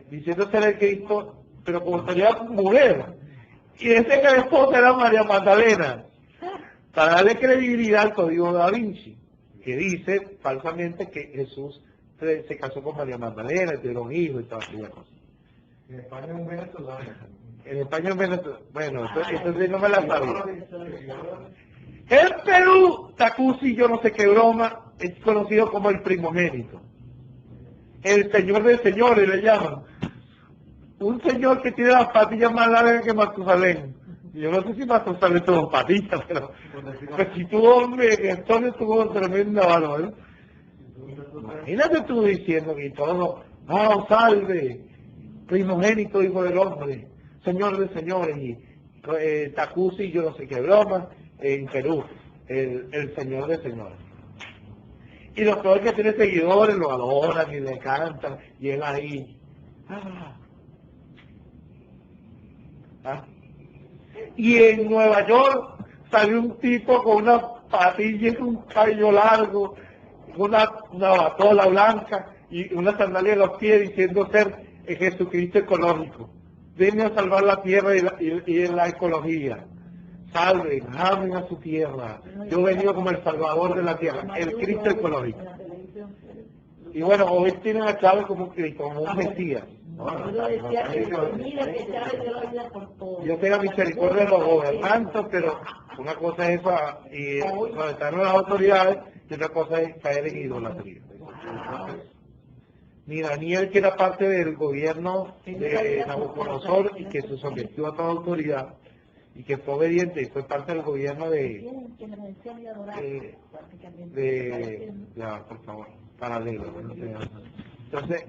diciendo ser el Cristo, pero como tenía mujer, y ese que la esposa era María Magdalena, para darle credibilidad al código de Da Vinci, que dice falsamente que Jesús se casó con María Magdalena, y tuvieron hijos y todas aquellas cosas. En España es un venezolano. En España es Venezuela. Bueno, entonces no me la sabía. En Perú, Tacusi, yo no sé qué broma, es conocido como el primogénito. El señor de señores le llaman. Un señor que tiene las patillas más largas que Matusalén. Yo no sé si Matusalén tuvo patillas, pero pues si tuvo hombre, entonces tuvo tremenda valor. Imagínate tú diciendo que todo, ¡oh, salve! Primogénito, hijo del hombre, señor de señores, y Tacusi, yo no sé qué broma, en Perú, el señor de señores. Y lo peor es que tiene seguidores, lo adoran y le cantan, y él ahí. Y en Nueva York salió un tipo con una patilla y un cabello largo, una batola blanca y una sandalia en los pies diciendo ser Jesucristo ecológico. Viene a salvar la tierra y la ecología. Salven, amen a su tierra. Yo he venido como el salvador de la tierra, el Cristo ecológico. Y bueno, hoy tienen a Chávez como un Cristo, como un Mesías. Yo tengo misericordia de los gobernantes, pero una cosa es esa, y donde están las autoridades, y otra cosa es caer en idolatría. Ni Daniel, que era parte del gobierno de Nabucodonosor y que se sometió a toda autoridad y que fue obediente y fue parte del gobierno ya, por favor, paralelo. Entonces,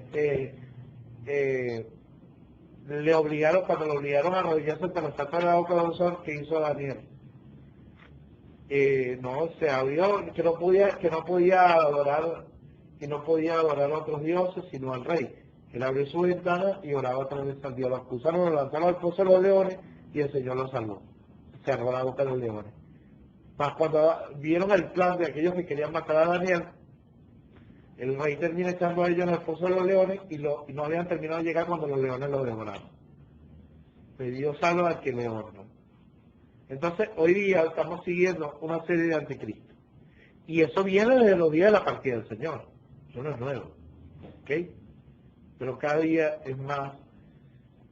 le obligaron, cuando lo obligaron a arrodillarse ante la estatua de Nabucodonosor, ¿qué hizo Daniel? No, se abrió, que no podía adorar a otros dioses, sino al rey. Él abrió su ventana y oraba a través del Dios. Lo acusaron, lo lanzaron al pozo de los leones y el Señor lo salvó. Cerró la boca de los leones. Mas cuando vieron el plan de aquellos que querían matar a Daniel, el rey termina echando a ellos en el pozo de los leones y no habían terminado de llegar cuando los leones lo devoraron. Pidió salvo al que le honra. Entonces, hoy día estamos siguiendo una serie de anticristos. Y eso viene desde los días de la partida del Señor. Eso no es nuevo. ¿Ok? Pero cada día es más.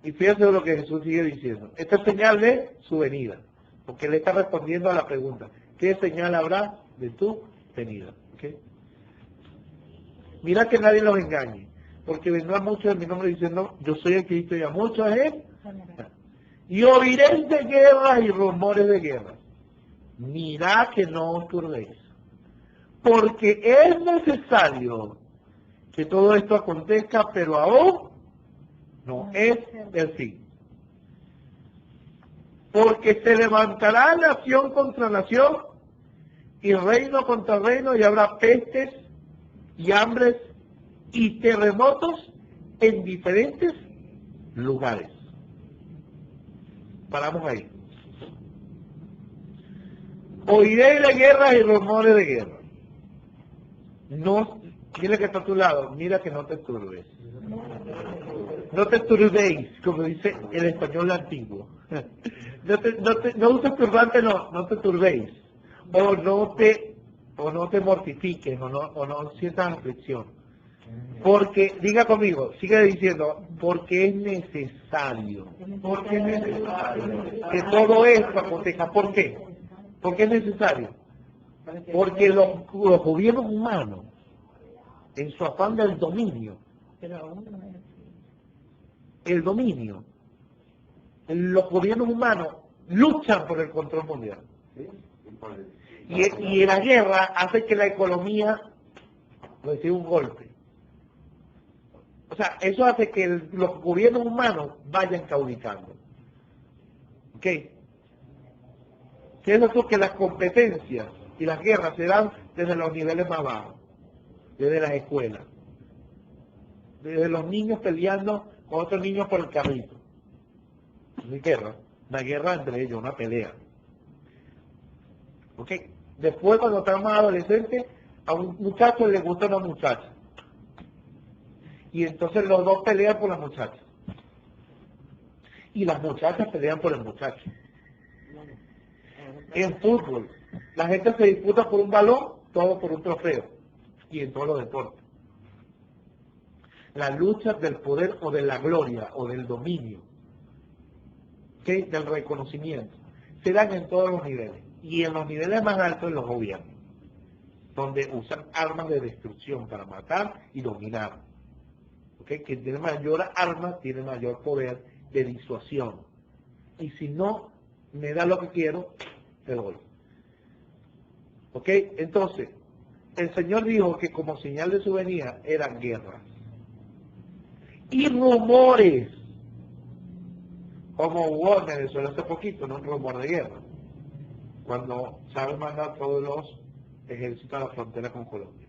Y fíjense lo que Jesús sigue diciendo. Esta es señal de su venida. Porque Él está respondiendo a la pregunta. ¿Qué señal habrá de tu venida? ¿Ok? Mira que nadie los engañe. Porque vendrán muchos en mi nombre diciendo, yo soy el Cristo, y a muchos es. Y oiréis de guerras y rumores de guerras. Mirad que no os turbéis. Porque es necesario que todo esto acontezca, pero aún no es el fin. Porque se levantará nación contra nación y reino contra reino, y habrá pestes y hambres y terremotos en diferentes lugares. Paramos ahí. Oiréis de guerras y rumores de guerra. No, dile que está a tu lado, mira que no te turbes. No te turbéis, como dice el español antiguo. No uses turbante, no te turbéis. O no te mortifiques, o no sientas aflicción. Porque, diga conmigo, sigue diciendo, porque es necesario. Porque es necesario que todo esto acontezca. ¿Por qué? Porque es necesario. Porque los gobiernos humanos, en su afán del dominio, los gobiernos humanos luchan por el control mundial. Y la guerra hace que la economía reciba un golpe. O sea, eso hace que los gobiernos humanos vayan caudicando. ¿Ok? Piensa tú que las competencias y las guerras se dan desde los niveles más bajos, desde las escuelas, desde los niños peleando con otros niños por el carrito. Una guerra entre ellos, una pelea. ¿Ok? Después, cuando están más adolescentes, a un muchacho le gusta una muchacha. Y entonces los dos pelean por la muchacha. Y las muchachas pelean por el muchacho. En fútbol, la gente se disputa por un balón, todo por un trofeo. Y en todos los deportes. La lucha del poder o de la gloria o del dominio, ¿okay? Del reconocimiento, se dan en todos los niveles. Y en los niveles más altos en los gobiernos, donde usan armas de destrucción para matar y dominar. ¿Okay? Quien tiene mayor arma tiene mayor poder de disuasión. Y si no me da lo que quiero, te doy. ¿Ok? Entonces, el Señor dijo que como señal de su venida eran guerras y rumores, como hubo en Venezuela hace poquito, ¿no? Un rumor de guerra, cuando Chávez manda todos los ejércitos a la frontera con Colombia.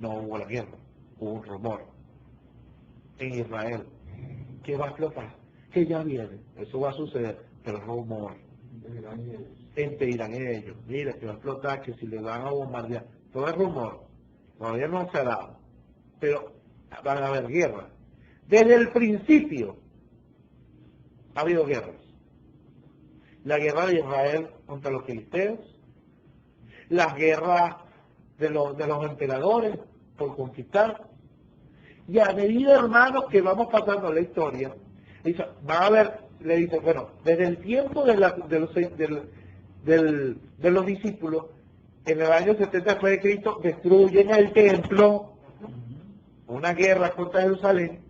No hubo la guerra, hubo un rumor en Israel que va a explotar, que ya viene, eso va a suceder, pero rumor entre Irán y ellos, mira que va a explotar, que si le van a bombardear, todo es rumor, todavía no se ha dado, pero van a haber guerras. Desde el principio ha habido guerras. La guerra de Israel contra los filisteos, las guerras de los emperadores por conquistar, y a medida, hermanos, que vamos pasando la historia, dice, va a haber, le dice, bueno, desde el tiempo de los discípulos, en el año 70 después de Cristo, destruyen el templo, una guerra contra Jerusalén,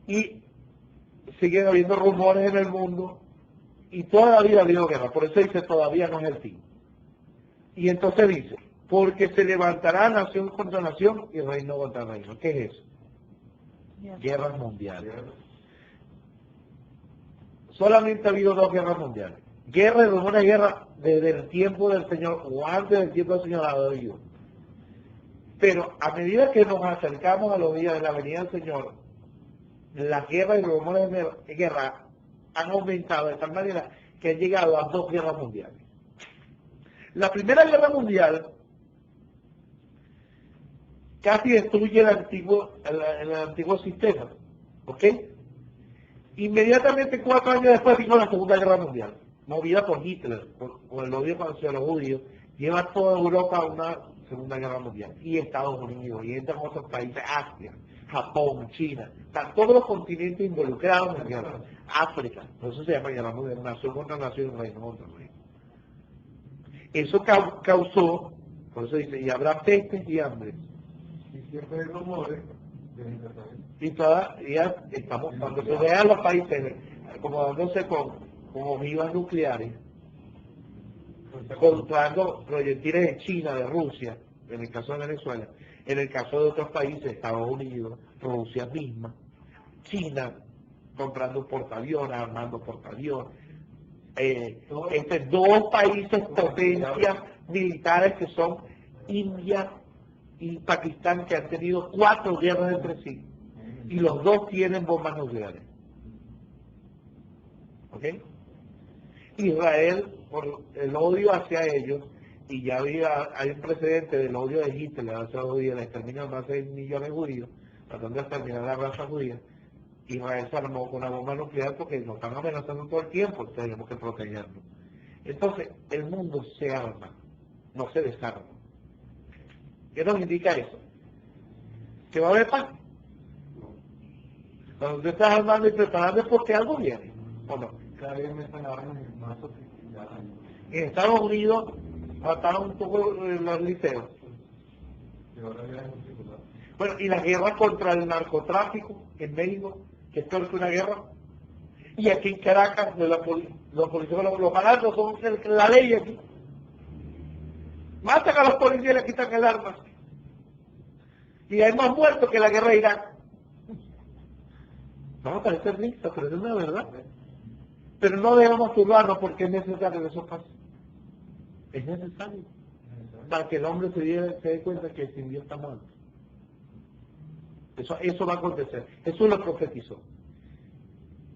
y siguen habiendo rumores en el mundo, y todavía ha habido guerra, por eso dice, todavía no es el fin. Y entonces dice, porque se levantará nación contra nación y reino contra reino. ¿Qué es eso? Guerras mundiales. Solamente ha habido dos guerras mundiales. Guerra y rumores de guerra desde el tiempo del Señor o antes del tiempo del Señor ha habido. Pero a medida que nos acercamos a los días de la venida del Señor, las guerras y rumores de guerra han aumentado de tal manera que han llegado a dos guerras mundiales. La primera guerra mundial casi destruye el antiguo sistema, ¿ok? Inmediatamente 4 años después vino la Segunda Guerra Mundial, movida por Hitler, por el odio hacia los judíos, lleva toda Europa a una Segunda Guerra Mundial, y Estados Unidos, y entran otros países, Asia, Japón, China, están todos los continentes involucrados en la guerra, África, por eso se llama guerra mundial, nación contra nación, reino contra reino. Eso causó, por eso dice, y habrá pestes y hambre. Y siempre hay rumores Y todavía estamos, cuando se vean los países como dándose con ojivas nucleares, controlando proyectiles de China, de Rusia, en el caso de Venezuela, en el caso de otros países, Estados Unidos, Rusia misma, China comprando portaaviones, armando portaaviones, dos países potencias militares que son India y Pakistán, que han tenido 4 guerras entre sí, y los dos tienen bombas nucleares. ¿Ok? Israel, por el odio hacia ellos, y ya hay un precedente del odio de Hitler hacia los judíos, el exterminio de más de 6 millones de judíos, tratando de exterminar la raza judía. Israel se armó con una bomba nuclear porque nos están amenazando todo el tiempo, tenemos que protegernos. Entonces, el mundo se arma, no se desarma. ¿Qué nos indica eso? ¿Que va a haber paz? Cuando tú estás armando y preparando es porque algo viene, ¿o no? cada vez meten armas más sofisticadas. En Estados Unidos mataron un poco los liceos. Y ahora ya es particular. Bueno, y la guerra contra el narcotráfico en México, que esto es una guerra. Y aquí en Caracas, los policías, los malandros son la ley aquí. Matan a los policías y le quitan el arma. Y hay más muertos que la guerra de Irak. No, parece risa, pero es una verdad. Pero no debemos turbarnos porque es necesario que eso pase. Es necesario. Para que el hombre se dé cuenta que sin Dios está muerto. Eso va a acontecer. Eso lo profetizó.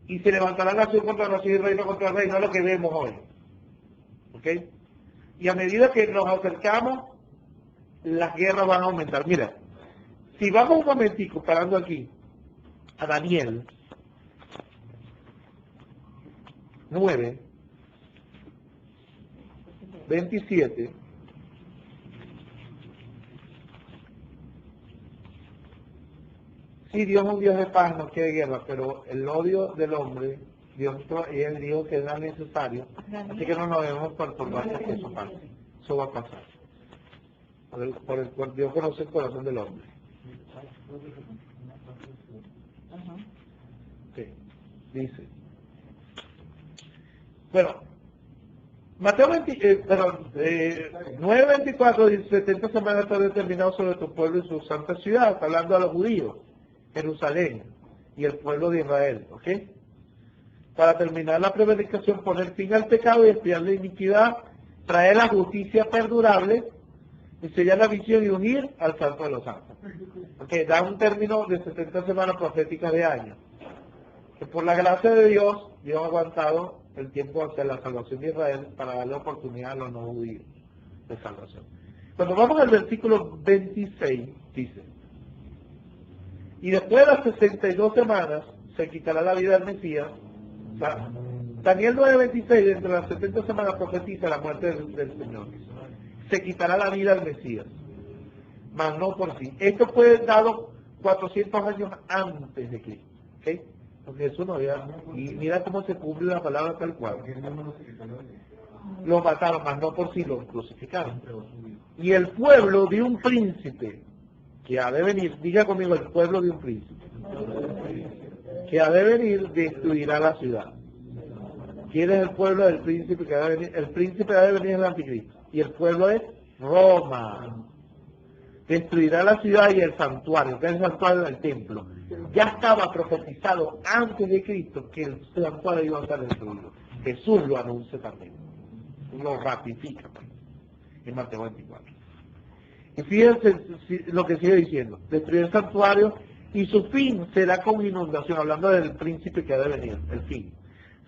Y se levantará nación contra nación y reino contra reino, es lo que vemos hoy. ¿Ok? Y a medida que nos acercamos, las guerras van a aumentar. Mira, si vamos un momentico parando aquí a Daniel 9, 27, sí, Dios es un Dios de paz, no quiere guerra, pero el odio del hombre, Dios y él dijo que era necesario, así que no nos debemos perturbar que eso pase. Eso va a pasar. Por el cual Dios conoce el corazón del hombre. Sí, dice. Bueno, Mateo 9:24 dice, 70 semanas está determinado sobre tu pueblo y su santa ciudad, está hablando a los judíos, Jerusalén y el pueblo de Israel, ¿ok? Para terminar la prevaricación, poner fin al pecado y expiar la iniquidad, traer la justicia perdurable, enseñar la visión y unir al santo de los santos. Okay, da un término de 70 semanas proféticas de año. Que por la gracia de Dios, Dios ha aguantado el tiempo hacia la salvación de Israel para darle oportunidad a los no judíos de salvación. Cuando vamos al versículo 26, dice, y después de las 62 semanas se quitará la vida del Mesías. O sea, Daniel 9:26, dentro de las 70 semanas profetiza la muerte del Señor. Se quitará la vida del Mesías, mas no por sí. Esto fue dado 400 años antes de Cristo. ¿Okay? Porque Jesús no había... Y mira cómo se cumple la palabra tal cual. Lo mataron, mas no por sí, lo crucificaron. Y el pueblo de un príncipe que ha de venir, diga conmigo, el pueblo de un príncipe que ha de venir destruirá la ciudad. ¿Quién es el pueblo del príncipe que ha de venir? El príncipe ha de venir el anticristo. Y el pueblo es Roma. Destruirá la ciudad y el santuario, que es el santuario del templo. Ya estaba profetizado antes de Cristo que el santuario iba a estar destruido. Jesús lo anuncia también. Lo ratifica en Mateo 24. Y fíjense lo que sigue diciendo. Destruir el santuario y su fin será con inundación. Hablando del príncipe que ha de venir, el fin.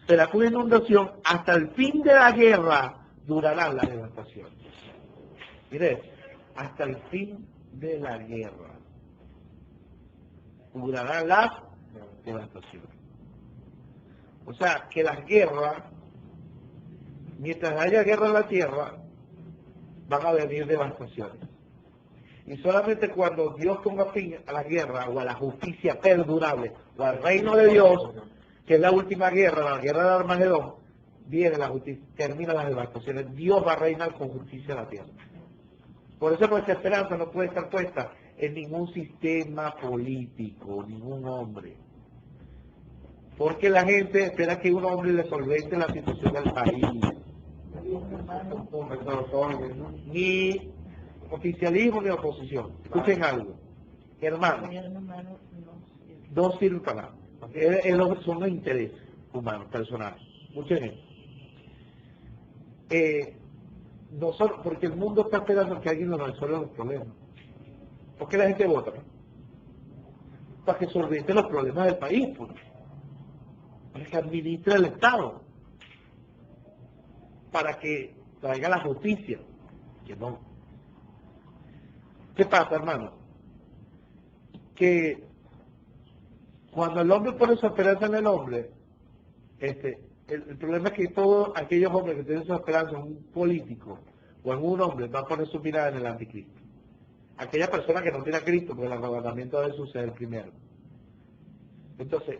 Será con inundación hasta el fin de la guerra durará la devastación. Mire, hasta el fin de la guerra durará la devastación. O sea, que las guerras, mientras haya guerra en la tierra, van a venir devastaciones. Y solamente cuando Dios ponga fin a la guerra o a la justicia perdurable o al reino de Dios, que es la última guerra, la guerra de Armagedón, viene la justicia, termina las devastaciones. Dios va a reinar con justicia en la tierra. Por eso nuestra esperanza no puede estar puesta en ningún sistema político, ningún hombre. Porque la gente espera que un hombre le solvente la situación del país. Ni oficialismo ni oposición. Escuchen algo. Hermano, no sirve para nada. Son los intereses humanos, personales. Escuchen esto. Nosotros, porque el mundo está esperando que alguien nos resuelva los problemas. ¿Por qué la gente vota? Para que solvente los problemas del país, para que administre el Estado, para que traiga la justicia, que no. ¿Qué pasa, hermano? Que cuando el hombre pone su esperanza en el hombre, el problema es que todos aquellos hombres que tienen su esperanza en un político o en un hombre van a poner su mirada en el anticristo. Aquella persona que no tiene a Cristo, porque el arrebatamiento debe suceder primero. Entonces,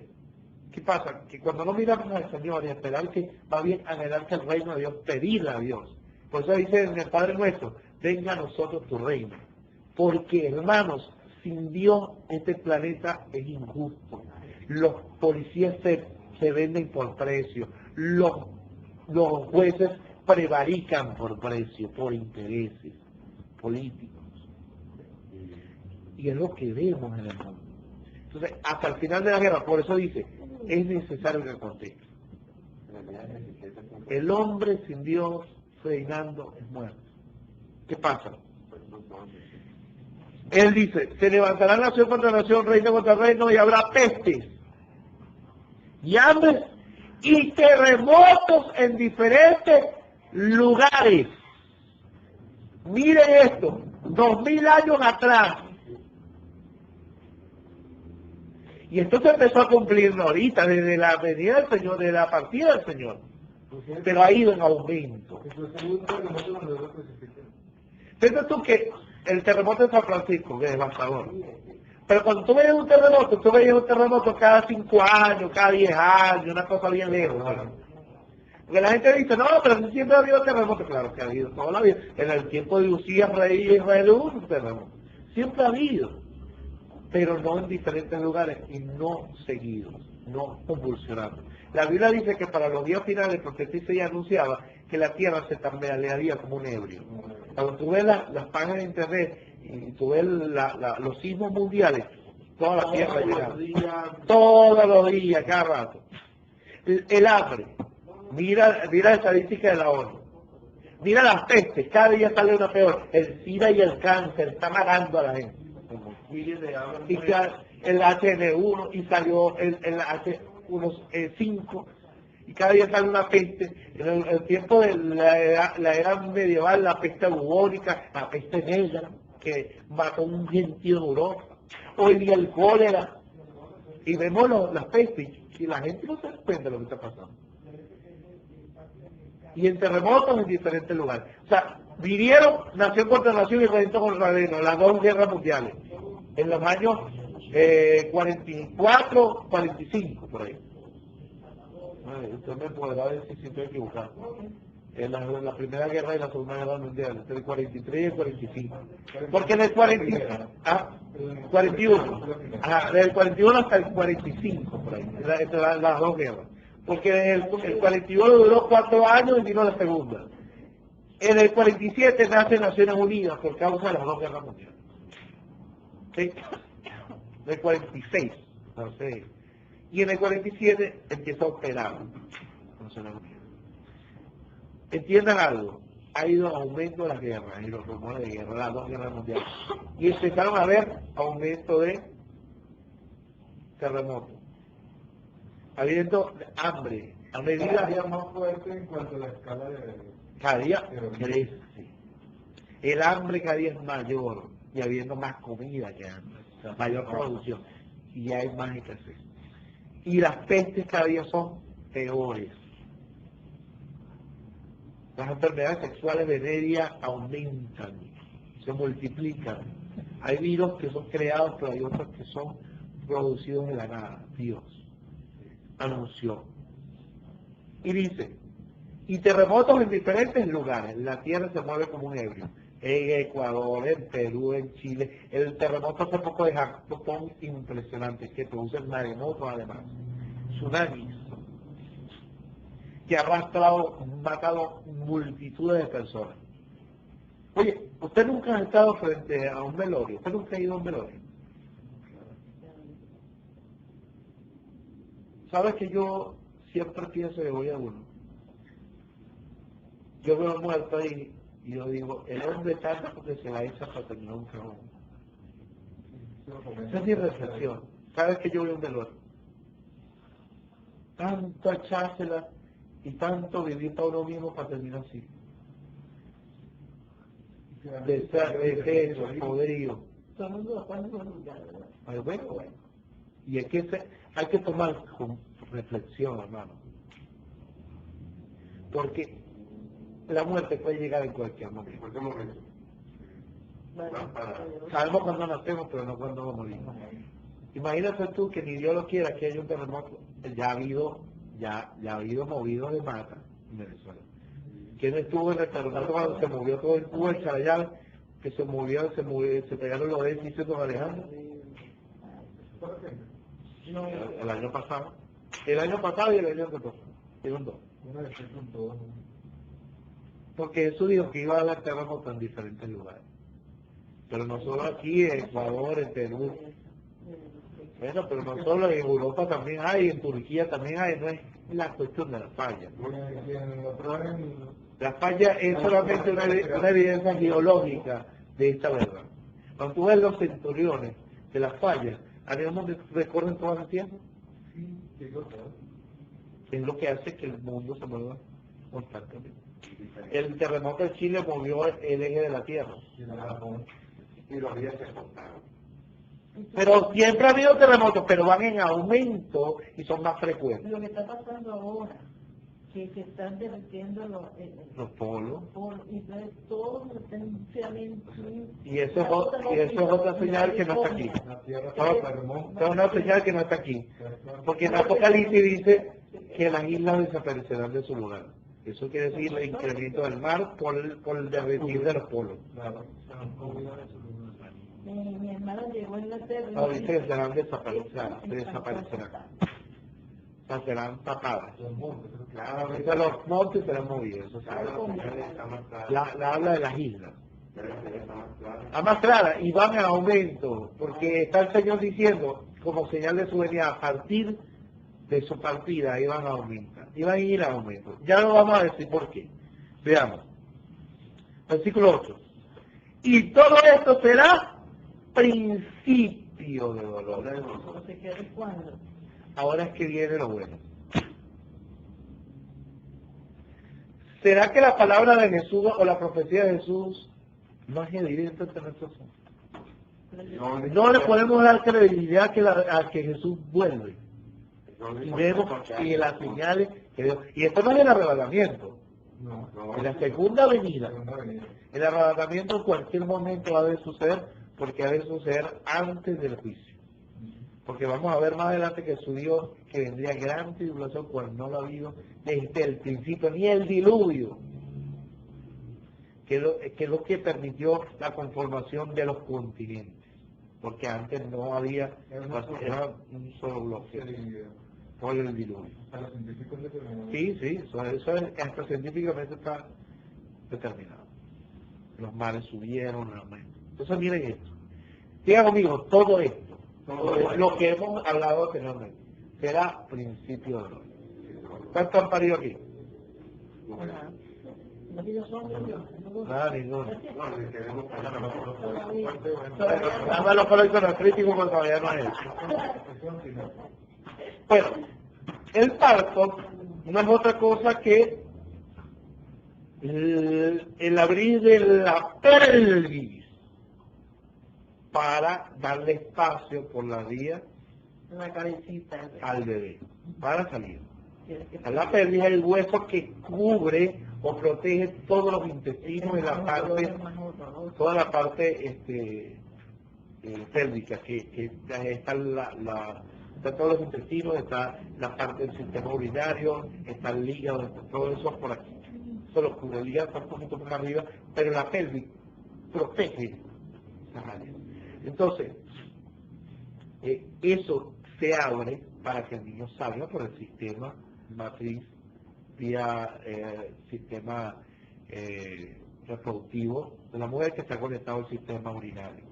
¿qué pasa? Que cuando no miramos al Señor y esperar que va bien anhelar que el reino de Dios, pedirle a Dios. Por eso dice en el Padre Nuestro, venga a nosotros tu reino. Porque, hermanos, sin Dios este planeta es injusto. Los policías se venden por precio. Los jueces prevarican por precio, por intereses políticos. Y es lo que vemos en el mundo. Entonces, hasta el final de la guerra, por eso dice, es necesario que aconteça. El hombre sin Dios reinando es muerto. ¿Qué pasa? Él dice, se levantará nación contra nación, reino contra reino, y habrá pestes y hambre y terremotos en diferentes lugares. Miren esto, 2000 años atrás. Y esto se empezó a cumplir ahorita, desde la venida del Señor, de la partida del Señor. Pero ha ido en aumento. Fíjate tú que el terremoto de San Francisco, que es devastador. Pero cuando tú veías un terremoto cada 5 años, cada 10 años, una cosa bien lejos. ¿No? Porque la gente dice, no, pero siempre ha habido terremotos. Claro que ha habido toda la vida. En el tiempo de Usías, rey de Israel, hubo un terremoto. Siempre ha habido. Pero no en diferentes lugares y no seguidos, no convulsionados. La Biblia dice que para los días finales, porque sí se ya anunciaba que la tierra se tambalearía como un ebrio. Cuando tú ves las páginas de internet y tú ves los sismos mundiales, toda la tierra llega. Todos los días, cada rato. El hambre, mira la estadística de la ONU. Mira las pestes, cada día sale una peor. El SIDA y el cáncer están matando a la gente. Y el HN1 y salió el H1N5 y cada día sale una peste. En el tiempo de la era medieval, la peste bubónica, la peste negra que mató un gentío en Europa, hoy día el cólera, y vemos las pestes y la gente no se da cuenta de lo que está pasando. Y en terremotos en diferentes lugares. O sea, vinieron nación contra nación y reino contra reino, las dos guerras mundiales, en los años 44, 45, por ahí. Usted me podrá decir si estoy equivocado. En la primera guerra y la segunda guerra mundial, entre el 43 y el 45. Porque en el 41, del 41 hasta el 45, por ahí, entre las dos guerras. Porque el 41 duró 4 años y vino la segunda. En el 47 nace Naciones Unidas por causa de las dos guerras mundiales. ¿Sí? En el 46, no sé. Y en el 47 empieza a operar Naciones Unidas. Entiendan algo, ha ido aumento de las guerras y los rumores de guerra, las dos guerras mundiales. Y empezaron a haber aumento de terremotos. Habiendo hambre, a medida Cada día más fuerte en cuanto a la escala de... cada día crece. El hambre cada día es mayor y habiendo más comida que antes, mayor producción y hay más escasez. Y las pestes cada día son peores. Las enfermedades sexuales venéreas aumentan, se multiplican. Hay virus que son creados, pero hay otros que son producidos de la nada. Dios anunció. Y dice, y terremotos en diferentes lugares. La tierra se mueve como un ebrio. En Ecuador, en Perú, en Chile. El terremoto hace poco de Japón impresionante, que producen maremotos además. Tsunamis, que ha matado multitudes de personas. Oye, usted nunca ha estado frente a un velorio, usted nunca ha ido a un velorio. ¿Sabes que yo siempre pienso que voy a uno? Yo veo muerto ahí y yo digo, el hombre tarda porque se la echa para terminar un cajón. Esa es mi reflexión. ¿Sabes que yo voy a un velorio? Tanto echársela y tanto vivir para uno mismo para terminar así. Deshecho, podrido. Bueno. Y es que hay que tomar con reflexión, hermano. Porque la muerte puede llegar en cualquier momento. Sabemos cuándo nacemos, pero no cuándo vamos a morir. Imagínate tú que ni Dios lo quiera que haya un terremoto. Ya ha habido movidos de mata en Venezuela. ¿Quién estuvo en el terremoto cuando se movió todo el Cuba, el Charayal, que se pegaron los edificios de Alejandro? El año pasado y el año antepasado. Fueron dos. Porque Jesús dijo que iba a haber terremotos en diferentes lugares. Pero no solo aquí, en Ecuador, en Perú. Bueno, pero no solo en Europa también hay, en Turquía también hay, no es la cuestión de la falla. La falla es solamente una evidencia geológica de esta verdad. Cuando tú ves los centuriones de las fallas, ¿a dónde recorren toda la tierra? Es lo que hace que el mundo se mueva constantemente. El terremoto de Chile movió el eje de la tierra. Y los días se cortaron. Pero siempre ha habido terremotos, pero van en aumento y son más frecuentes. Lo que está pasando ahora, que se están derritiendo Los polos. y entonces todos están Y eso es otra señal que no está aquí. Es una señal que no está aquí. Porque en Apocalipsis dice que las islas desaparecerán de su lugar. Eso quiere decir el incremento del mar por el derretir de los polos. Mi hermana llegó en la Inglaterra. Ahorita serán desaparecerán. O sea, serán tapadas. Ahorita los montes serán movidos. O sea, la habla de las islas. A más clara, y van en aumento, porque está el Señor diciendo, como señal de su venida, a partir de su partida, iban a aumentar. Iban a ir a aumento. Ya lo vamos a decir por qué. Veamos. Versículo 8. Y todo esto será principio de dolor. Ahora es que viene lo bueno. ¿Será que la palabra de Jesús o la profecía de Jesús no es evidente entre nosotros? No le podemos dar credibilidad a que Jesús vuelve. Y vemos que las señales que Dios... Y esto no es el arrebatamiento. En la segunda venida. El arrebatamiento en cualquier momento va a suceder, porque ha de suceder antes del juicio. Porque vamos a ver más adelante que su Dios que vendría gran tribulación, cual no lo ha habido desde el principio, ni el diluvio, que es lo que permitió la conformación de los continentes. Porque antes no había, era un solo bloque, por el diluvio. Sí, eso es, hasta científicamente está determinado. Los mares subieron, entonces miren esto. Digan conmigo, todo esto, lo que hemos hablado anteriormente, será principio de dolor. ¿Cuántos han parido aquí? Nada, ninguno. Nada los colegios no críticos porque todavía no es eso. Bueno, el parto no es otra cosa que el abrir de la pelvis para darle espacio por la vía al bebé, para salir. La pelvis es el hueso que cubre o protege todos los intestinos y la parte, toda la parte pélvica, que está está todos los intestinos, está la parte del sistema urinario, está el hígado, todo eso por aquí. Solo cubre el hígado, está un poquito más arriba, pero la pelvis protege esas áreas. Entonces, eso se abre para que el niño salga por el sistema matriz vía sistema reproductivo de la mujer que está conectado al sistema urinario.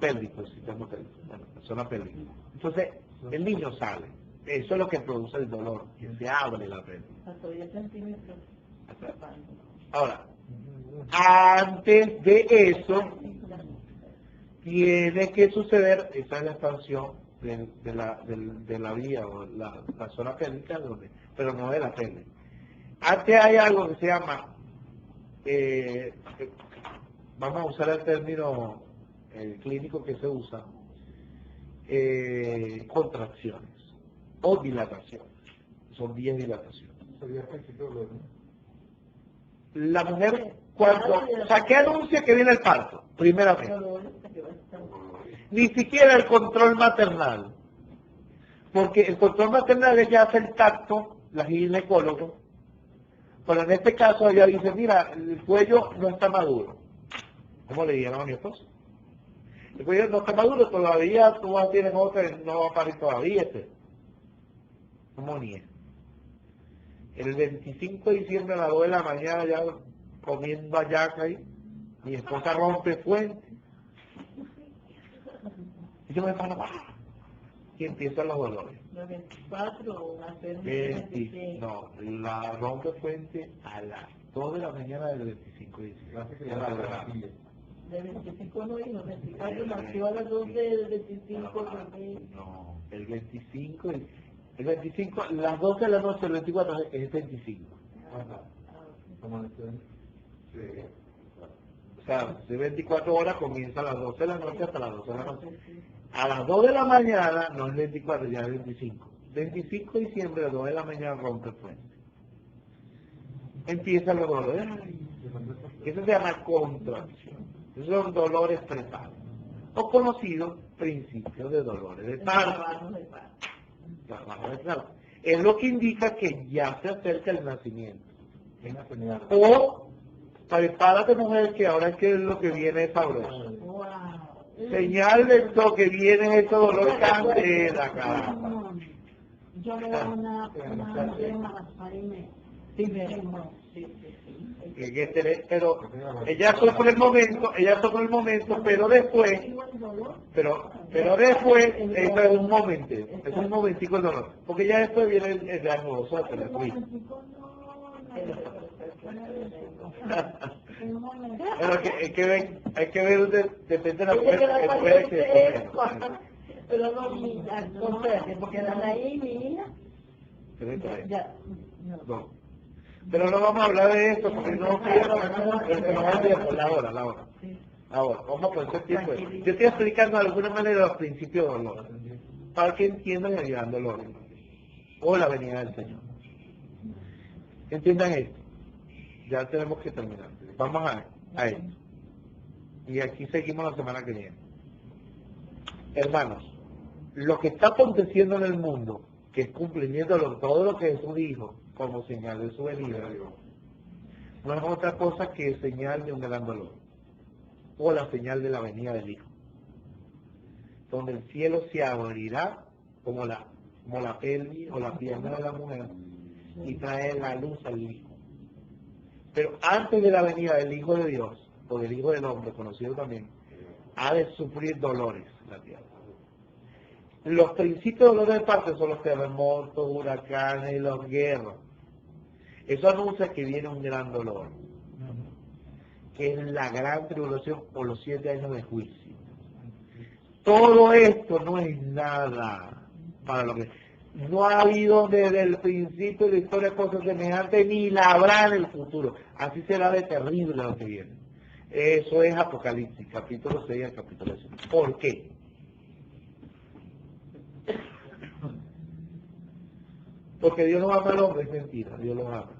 Pélvico, el sistema pélvico, bueno, la zona pélvica. Entonces, el niño sale. Eso es lo que produce el dolor, que se abre la pelvis. Hasta 10 centímetros. Ahora, antes de eso, tiene que suceder, esa es la expansión de la vía o la zona pélvica, pero no de la pelvis. Antes hay algo que se llama, vamos a usar el término clínico que se usa, contracciones o dilataciones. Son 10 dilataciones. La mujer, ¿qué anuncia que viene el parto? Primeramente. Ni siquiera el control maternal. Porque el control maternal es que hace el tacto, la ginecóloga. Pero en este caso ella dice, mira, el cuello no está maduro. ¿Cómo le dijeron a mi esposo? El cuello no está maduro, todavía tú vas a tener otra, no va a parir todavía ¿Cómo ni es? El 25 de diciembre a las 2 de la mañana ya comiendo ayaca ahí, mi esposa rompe fuente, y yo me paro, y empiezan los dolores. Los 24 o hacer un 26, no, la rompe fuente a las 2 de la mañana del 25 de diciembre. De 25 no, y los 24 nació a las 12 del 25. No, el 25, las 12 de la noche del 24 es el 25. O sea, de 24 horas comienza a las 12 de la noche hasta las 12 de la noche. A las 2 de la mañana, no es 24, ya es 25. 25 de diciembre, a las 2 de la mañana rompe fuente. Empiezan los dolores. Eso se llama contracción. Esos son dolores preparados. O conocidos principios de dolores de parto. Trabajo de parto. Es lo que indica que ya se acerca el nacimiento. O prepárate, mujer, que ahora es que lo que viene es sabroso. Señal de esto que viene es este dolor candela, caramba. Yo le doy una aspirina. Pero ella sufre el momento, pero después, eso es un momento, es un momentico el dolor, porque ya después viene el diagnóstico, el juicio. Pero hay que ver, depende de la mujer que pero no, porque la ahí, mi hija, ya, no. Pero no vamos a hablar de esto porque no quiero, la hora. Ahora, vamos a poner ese tiempo. Yo estoy explicando de alguna manera los principios de dolor, para que entiendan el gran dolor, o la venida del Señor. Entiendan esto. Ya tenemos que terminar. Vamos a esto. Y aquí seguimos la semana que viene. Hermanos, lo que está aconteciendo en el mundo, que es cumplimiento de todo lo que Jesús dijo, como señal de su venida, no es otra cosa que señal de un gran dolor, o la señal de la venida del Hijo, donde el cielo se abrirá como la pelvis o la pierna de la mujer y trae la luz al Hijo. Pero antes de la venida del Hijo de Dios, o del Hijo del Hombre, conocido también, ha de sufrir dolores la tierra. Los principios de dolores de parto son los terremotos, huracanes y las guerras. Eso anuncia que viene un gran dolor, que es la gran tribulación por los 7 años de juicio. Todo esto no es nada para lo que... No ha habido desde el principio de la historia cosas semejantes, ni la habrá en el futuro. Así será de terrible lo que viene. Eso es Apocalipsis, capítulo 6 al capítulo 7. ¿Por qué? Porque Dios no ama al hombre, es mentira, Dios lo ama.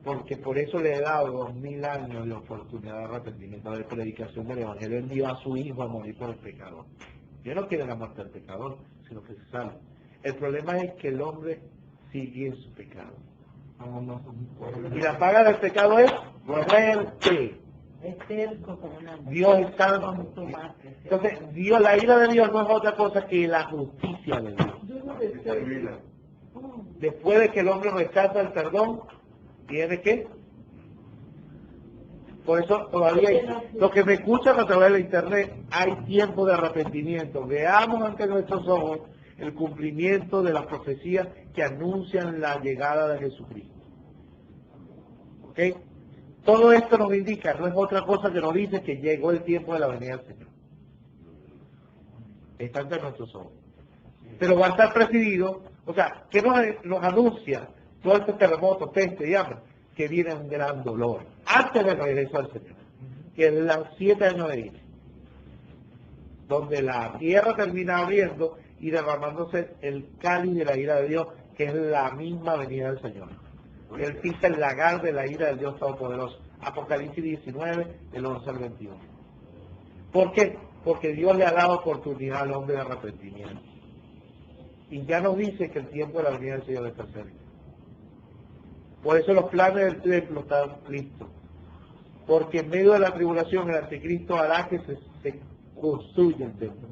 Porque por eso le he dado 2000 años de oportunidad de arrepentimiento, de predicación del Evangelio. Él envió a su Hijo a morir por el pecador. Dios no quiere la muerte del pecador, sino que se salve. El problema es que el hombre sigue en su pecado. Y la paga del pecado es muerte. Dios está... Entonces, la ira de Dios no es otra cosa que la justicia de Dios. Después de que el hombre rechaza el perdón, ¿tiene qué? Por eso todavía los que me escuchan a través de la internet, hay tiempo de arrepentimiento. Veamos ante nuestros ojos el cumplimiento de las profecías que anuncian la llegada de Jesucristo. ¿Ok? Todo esto nos indica, no es otra cosa que nos dice que llegó el tiempo de la venida del Señor. Está ante nuestros ojos. Pero va a estar presidido, o sea, ¿qué nos anuncia todo este terremoto, peste y hambre? Que viene un gran dolor, antes del regreso al Señor, que es los 7 años de ira, donde la tierra termina abriendo y derramándose el cáliz de la ira de Dios, que es la misma venida del Señor. Él pisa el lagar de la ira del Dios Todopoderoso. Apocalipsis 19, del 11 al 21. ¿Por qué? Porque Dios le ha dado oportunidad al hombre de arrepentimiento. Y ya nos dice que el tiempo de la venida del Señor está cerca. Por eso los planes del templo están listos. Porque en medio de la tribulación el anticristo hará que se construya el templo.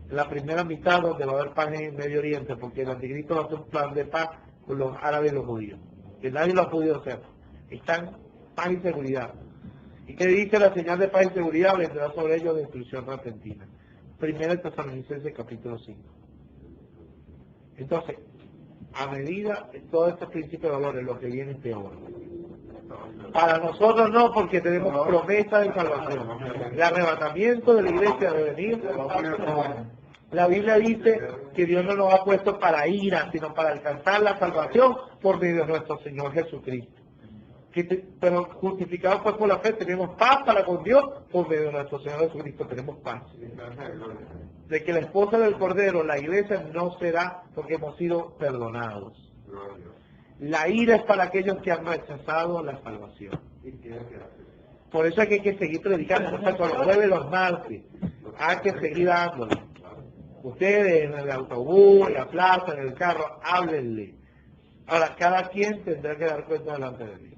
En la primera mitad donde va a haber paz en el Medio Oriente, porque el anticristo va a hacer un plan de paz con los árabes y los judíos, que nadie lo ha podido hacer. Están paz y seguridad. ¿Y qué dice? La señal de paz y seguridad vendrá sobre ellos destrucción repentina. 1 Tesalonicenses capítulo 5. Entonces, a medida de todo este principio de valores, lo que viene es peor. Para nosotros no, porque tenemos promesa de salvación. El arrebatamiento de la iglesia debe venir. La Biblia dice que Dios no nos ha puesto para ira, sino para alcanzar la salvación por medio de nuestro Señor Jesucristo. Pero justificados pues por la fe, tenemos paz para con Dios por medio de nuestro Señor Jesucristo, tenemos paz. De que la esposa del Cordero, la iglesia, no será porque hemos sido perdonados. La ira es para aquellos que han rechazado la salvación. Por eso es que hay que seguir predicando, o sea, con los jueves, los martes, hay que seguir dándole. Ustedes en el autobús, en la plaza, en el carro, háblenle. Ahora, cada quien tendrá que dar cuenta delante de Dios.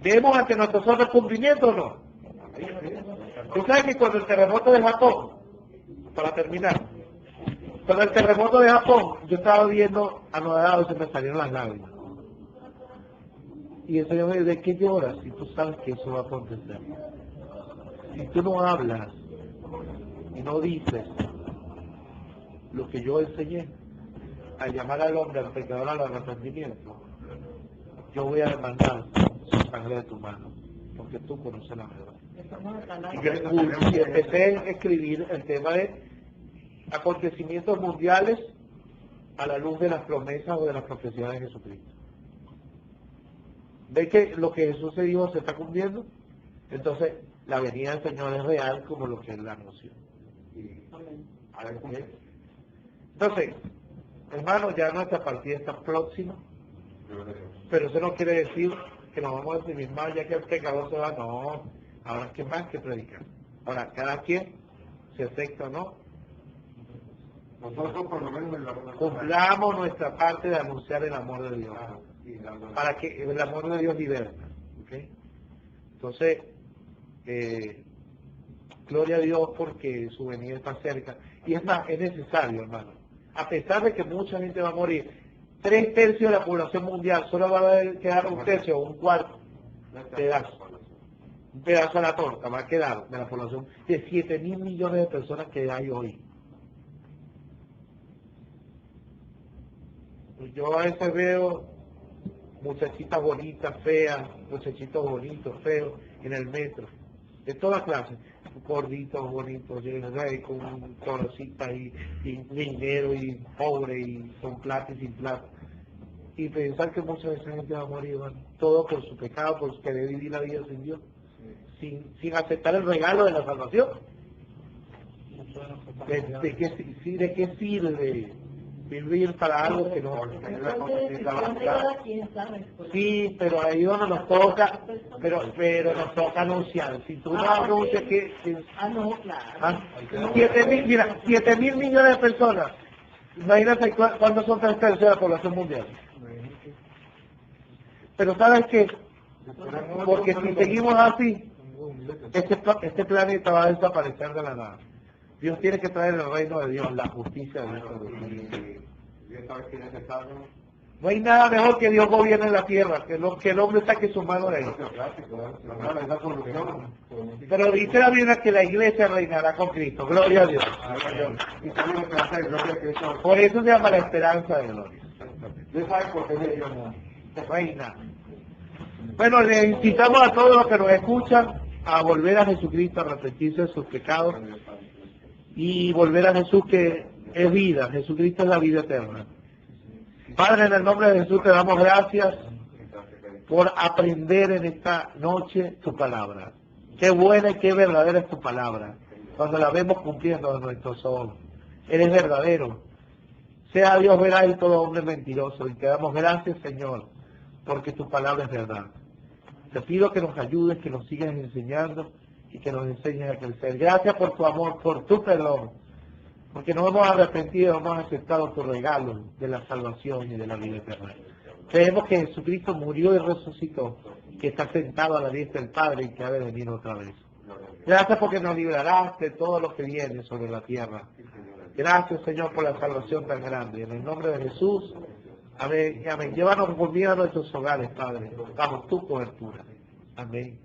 ¿Vemos ante nuestros ojos cumplimiento o no? Tú sabes que cuando el terremoto de Japón, para terminar, cuando el terremoto de Japón, yo estaba viendo anodado y se me salieron las lágrimas. Y el Señor me dice, ¿de qué lloras si tú sabes que eso va a acontecer? Si tú no hablas y no dices lo que yo enseñé, al llamar al hombre, al pecador, al arrepentimiento, yo voy a demandar su sangre de tu mano, porque tú conoces la verdad. Y empecé a escribir el tema de acontecimientos mundiales a la luz de las promesas o de las profecías de Jesucristo. ¿Ve que lo que Jesús se dijo se está cumpliendo? Entonces, la venida del Señor es real como lo que Él anunció. Entonces, hermanos, ya nuestra partida está próxima, pero eso no quiere decir que nos vamos a ensimismar ya que el pecador se va. No, ahora es que más que predicar. Ahora, cada quien, se acepta o no, Nosotros por lo menos cumplamos nuestra parte de anunciar el amor de Dios, para que el amor de Dios liberta. ¿Okay? Entonces, gloria a Dios porque su venida está cerca. Y es más, es necesario, hermano. A pesar de que mucha gente va a morir, 3/3 de la población mundial, solo va a quedar 1/3 o 1/4 pedazo. Un pedazo de la torta va a quedar de la población de 7.000 millones de personas que hay hoy. Yo a veces veo muchachitas bonitas, feas, muchachitos bonitos, feos, en el metro, de toda clase, gorditos, bonitos, con colorcitas y dinero y pobre y con plata y sin plata. Y pensar que mucha de esa gente va a morir, ¿no? Todo por su pecado, por querer vivir la vida sin Dios, sin aceptar el regalo de la salvación. ¿De qué sirve vivir para algo que no? Sí, pero ahí donde nos toca, pero nos toca anunciar. Si tú no anuncias que... no, claro. 7.000 millones de personas. Imagínate cuántos son 3/3 de la población mundial. Pero ¿sabes qué? Porque si seguimos así, este planeta va a desaparecer de la nada. Dios tiene que traer el reino de Dios, la justicia de Dios. No hay nada mejor que Dios gobierne la tierra, que el hombre saque su mano de ahí. Pero dice la Biblia que la iglesia reinará con Cristo. Gloria a Dios. Por eso se llama la esperanza de gloria. Reina. Bueno, le invitamos a todos los que nos escuchan a volver a Jesucristo, a arrepentirse de sus pecados y volver a Jesús, que es vida. Jesucristo es la vida eterna. Padre, en el nombre de Jesús te damos gracias por aprender en esta noche tu palabra. Qué buena y qué verdadera es tu palabra, cuando la vemos cumpliendo en nuestros ojos. Eres verdadero. Sea Dios veraz y todo hombre mentiroso. Y te damos gracias, Señor, porque tu palabra es verdad. Te pido que nos ayudes, que nos sigas enseñando y que nos enseñes a crecer. Gracias por tu amor, por tu perdón, porque nos hemos arrepentido, hemos aceptado tu regalo de la salvación y de la vida eterna. Creemos que Jesucristo murió y resucitó, que está sentado a la diestra del Padre y que ha de venir otra vez. Gracias porque nos librarás de todo lo que viene sobre la tierra. Gracias, Señor, por la salvación tan grande. En el nombre de Jesús, amén y amén. Llévanos por vida a nuestros hogares, Padre, bajo tu cobertura. Amén.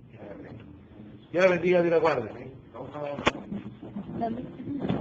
Dios la bendiga, Dios la guarde. Vamos a Dame.